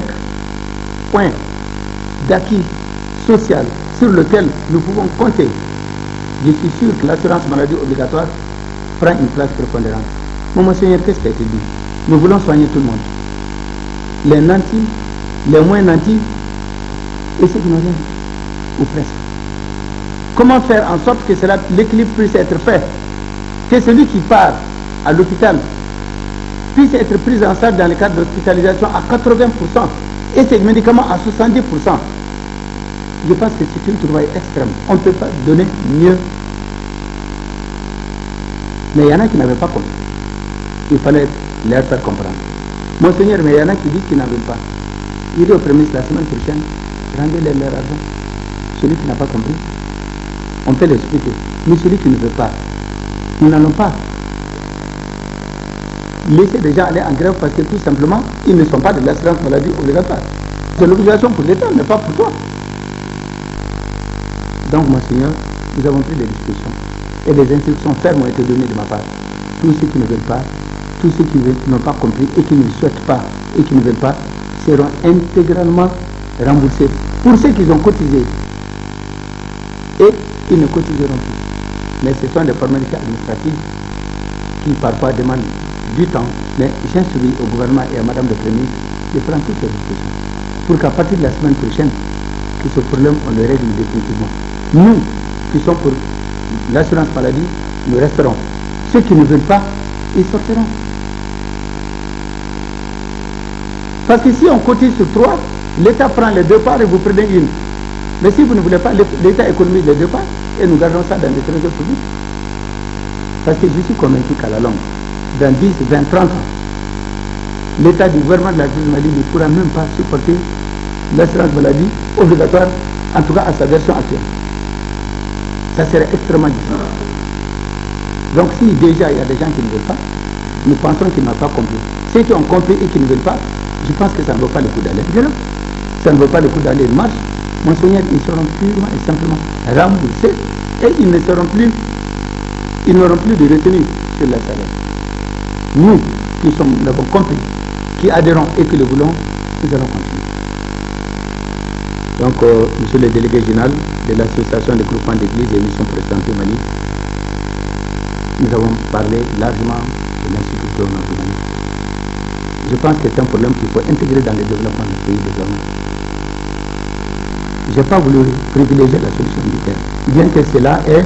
points d'acquis social sur lesquels nous pouvons compter, je suis sûr que l'assurance maladie obligatoire prend une place prépondérante. Mon Monseigneur, qu'est-ce qui a été dit? Nous voulons soigner tout le monde. Les nantis, les moins nantis, et ceux qui n'ont rien dit, ou presque. Comment faire en sorte que l'équilibre puisse être fait? Que celui qui part à l'hôpital puisse être pris en charge dans le cadre d'hospitalisation à 80% et ses médicaments à 70%. Je pense que c'est une trouvaille extrême. On ne peut pas donner mieux. Mais il y en a qui n'avaient pas compris. Il fallait leur faire comprendre. Monseigneur, mais il y en a qui disent qu'ils n'en veulent pas. Il dit au Premier ministre la semaine prochaine, rendez-leur leur argent. Celui qui n'a pas compris, on peut l'expliquer. Mais celui qui ne veut pas, nous n'allons pas laisser des gens aller en grève parce que tout simplement, ils ne sont pas de l'assurance maladie obligatoire. C'est l'obligation pour l'État, mais pas pour toi. Donc, Monseigneur, nous avons pris des discussions et des instructions fermes ont été données de ma part. Tous ceux qui ne veulent pas, tous ceux qui n'ont pas compris et qui ne souhaitent pas et qui ne veulent pas seront intégralement remboursés. Pour ceux qui ont cotisé, et ils ne cotiseront plus. Mais ce sont des formalités administratives qui parfois demandent du temps. Mais j'instruis au gouvernement et à Madame le Premier de prendre toutes les discussions pour qu'à partir de la semaine prochaine, que ce problème, on le règle définitivement. Nous, qui sont pour l'assurance maladie, nous resterons. Ceux qui ne veulent pas, ils sortiront. Parce que si on cotise sur 3, l'État prend les 2 parts et vous prenez une. Mais si vous ne voulez pas, l'État économise les 2 parts et nous gardons ça dans les trésors publics. Parce que je suis convaincu qu'à la longue, dans 10, 20, 30 ans, l'État du gouvernement de la République du Mali ne pourra même pas supporter l'assurance maladie obligatoire, en tout cas à sa version actuelle. Ça serait extrêmement difficile. Donc si déjà il y a des gens qui ne veulent pas, nous pensons qu'ils n'ont pas compris. Ceux qui ont compris et qui ne veulent pas, je pense que ça ne vaut pas le coup d'aller. Ça ne vaut pas le coup d'aller en marche. Monseigneur, ils seront purement et simplement remboursés et ils n'auront plus de retenue sur la salaire. Nous, qui l'avons compris, qui adhérons et qui le voulons, nous allons continuer. Donc, monsieur le délégué général de l'association des groupements d'église et missions protestantes au Mali, nous avons parlé largement de l'insécurité au nord du Mali. Je pense que c'est un problème qu'il faut intégrer dans le développement du pays désormais. Je n'ai pas voulu privilégier la solution militaire, bien que cela est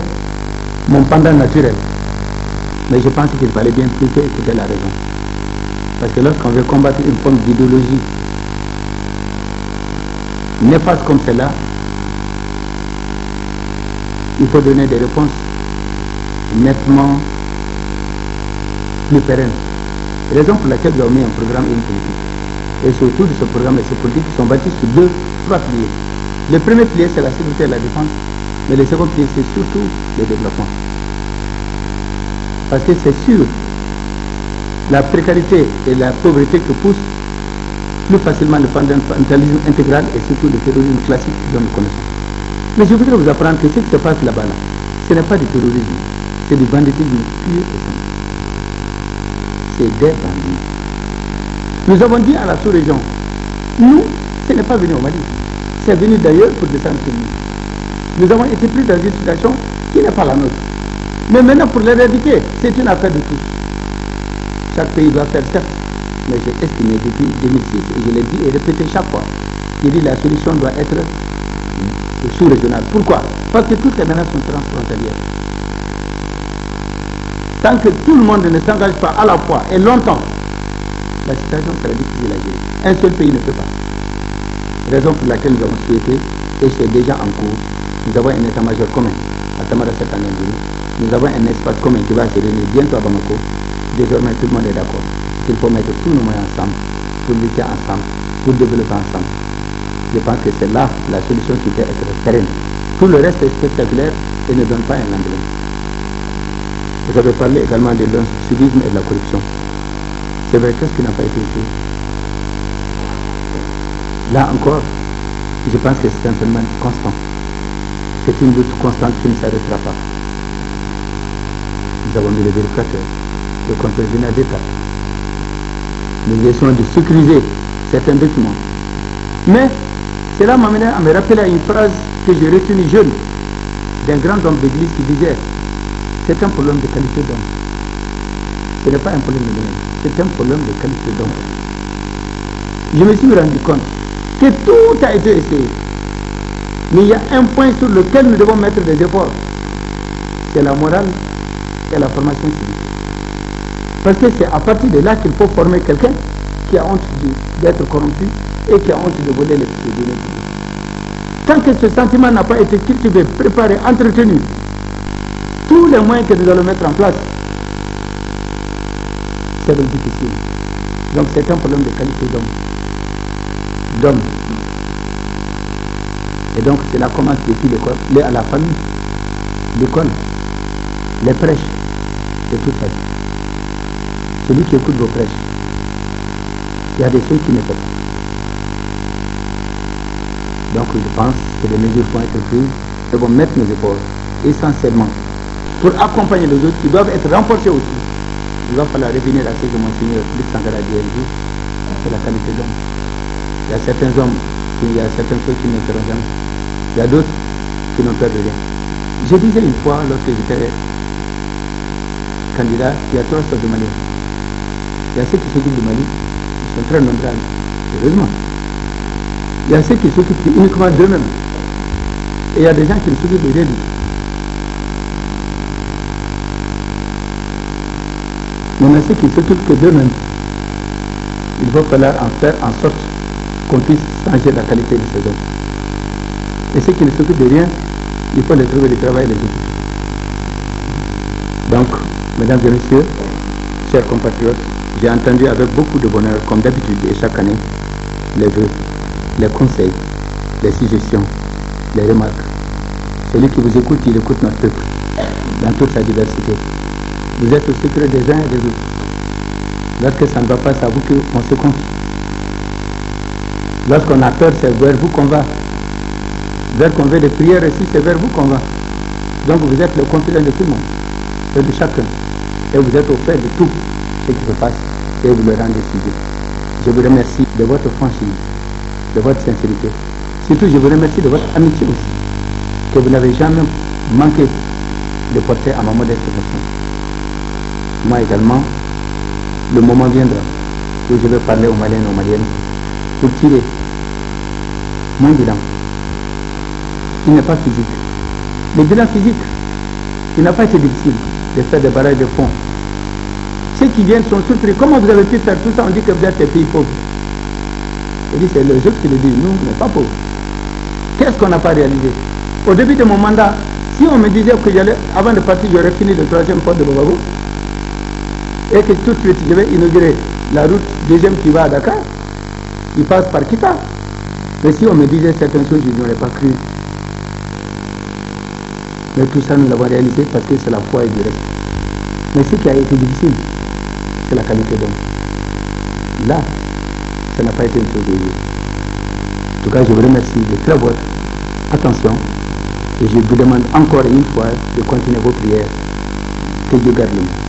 mon pendant naturel. Mais je pense qu'il fallait bien plutôt écouter la raison. Parce que lorsqu'on veut combattre une forme d'idéologie néfaste comme celle-là, il faut donner des réponses nettement plus pérennes. Raison pour laquelle nous avons mis un programme et une politique. Et surtout de ce programme et ces politiques qui sont bâtis sur 3 piliers. Le premier pilier, c'est la sécurité et la défense. Mais le second pilier, c'est surtout le développement. Parce que c'est sûr, la précarité et la pauvreté que poussent plus facilement le fundamentalisme intégral et surtout le terrorisme classique dont nous connaissons. Mais je voudrais vous apprendre que ce qui se passe là-bas, ce n'est pas du terrorisme, c'est du banditisme pur et simple. C'est des bandits. Nous avons dit à la sous-région, nous, ce n'est pas venu au Mali, c'est venu d'ailleurs pour descendre chez nous. Nous avons été pris dans une situation qui n'est pas la nôtre. Mais maintenant, pour l'éradiquer, c'est une affaire de tous. Chaque pays doit faire certes. Mais j'ai estimé depuis 2006, et je l'ai dit et répété chaque fois, j'ai dit la solution doit être sous-régionale. Pourquoi? Parce que toutes les menaces sont transfrontalières. Tant que tout le monde ne s'engage pas à la fois et longtemps, la situation sera difficile à gérer. Un seul pays ne peut pas. Raison pour laquelle nous avons souhaité, et c'est déjà en cours, nous avons un état-major commun à Tamara cette année. Nous avons un espace commun qui va se réunir bientôt à Bamako. Désormais, tout le monde est d'accord. Il faut mettre tous nos moyens ensemble, pour lutter ensemble, pour développer ensemble. Je pense que c'est là la solution qui peut être pérenne. Tout le reste est spectaculaire et ne donne pas un lendemain. Vous avez parlé également de l'incivisme et de la corruption. C'est vrai, qu'est-ce qui n'a pas été fait? Là encore, je pense que c'est un phénomène constant. C'est une lutte constante qui ne s'arrêtera pas. Nous avons mis les vérificateurs, le contrôle général d'État. Nous essayons de sécuriser certains documents. Mais cela m'a amené à me rappeler à une phrase que j'ai retenue jeune d'un grand homme d'église qui disait: c'est un problème de qualité d'homme. Ce n'est pas un problème de moyens, c'est un problème de qualité d'homme. Je me suis rendu compte que tout a été essayé. Mais il y a un point sur lequel nous devons mettre des efforts. C'est la morale et la formation civique. Parce que c'est à partir de là qu'il faut former quelqu'un qui a honte d'être corrompu et qui a honte de voler les données publiques. Tant que ce sentiment n'a pas été cultivé, préparé, entretenu, tous les moyens que nous allons mettre en place, c'est difficile. Donc c'est un problème de qualité d'homme. Et donc cela commence depuis l'école, à la famille, l'école, les prêches, c'est tout ça. Celui qui écoute vos prêches, il y a des choses qui ne font pas. Donc je pense que les mesures vont être prises et vont mettre nos efforts essentiellement pour accompagner les autres qui doivent être renforcés aussi. Il va falloir revenir à ce que Monseigneur Luc Sankara dit, c'est la qualité d'homme. Il y a certains hommes, il y a certaines choses qui ne feront jamais. Il y a d'autres qui n'ont peur de rien. Je disais une fois, lorsque j'étais candidat, il y a 3 sortes de Maliens. Il y a ceux qui s'occupent du Mali, ils sont très nombreux, heureusement. Il y a ceux qui s'occupent uniquement d'eux-mêmes. Et il y a des gens qui ne s'occupent de rien du tout. Maintenant, ce qui s'occupe que d'eux-mêmes, il va falloir en faire en sorte qu'on puisse changer la qualité de ces hommes. Et ceux qui ne s'occupent de rien, il faut les trouver du travail et les occuper. Donc, mesdames et messieurs, chers compatriotes, j'ai entendu avec beaucoup de bonheur, comme d'habitude et chaque année, les vœux, les conseils, les suggestions, les remarques. Celui qui vous écoute, il écoute notre peuple, dans toute sa diversité. Vous êtes au secret des uns et des autres. Lorsque ça ne va pas, c'est à vous qu'on se confie. Lorsqu'on a peur, c'est vers vous qu'on va. Vers qu'on veut des prières aussi, c'est vers vous qu'on va. Donc vous êtes le confident de tout le monde, et de chacun. Et vous êtes au fait de tout ce qui se passe, et vous le rendez suivi. Je vous remercie de votre franchise, de votre sincérité. Surtout, je vous remercie de votre amitié aussi, que vous n'avez jamais manqué de porter à ma modeste personne. Moi également, le moment viendra où je vais parler aux Maliens et aux Maliennes pour tirer mon bilan. Il n'est pas physique. Le bilan physique, il n'a pas été difficile de faire des barrages de fonds. Ceux qui viennent sont surpris. Comment vous avez pu faire tout ça? On dit que vous êtes des pays pauvres. Je dis, c'est les autres qui le disent. Nous, on n'est pas pauvres. Qu'est-ce qu'on n'a pas réalisé? Au début de mon mandat, si on me disait que j'allais, avant de partir, j'aurais fini le 3e port de Bobabo, et que tout de suite, je vais inaugurer la route 2e qui va à Dakar, il passe par Kita. Mais si on me disait certaines choses, je n'aurais pas cru. Mais tout ça, nous l'avons réalisé parce que c'est la foi et du reste. Mais ce qui a été difficile, c'est la qualité d'homme. Là, ça n'a pas été une chose de vie. En tout cas, je vous remercie de faire votre attention et je vous demande encore une fois de continuer vos prières. Que Dieu garde le monde.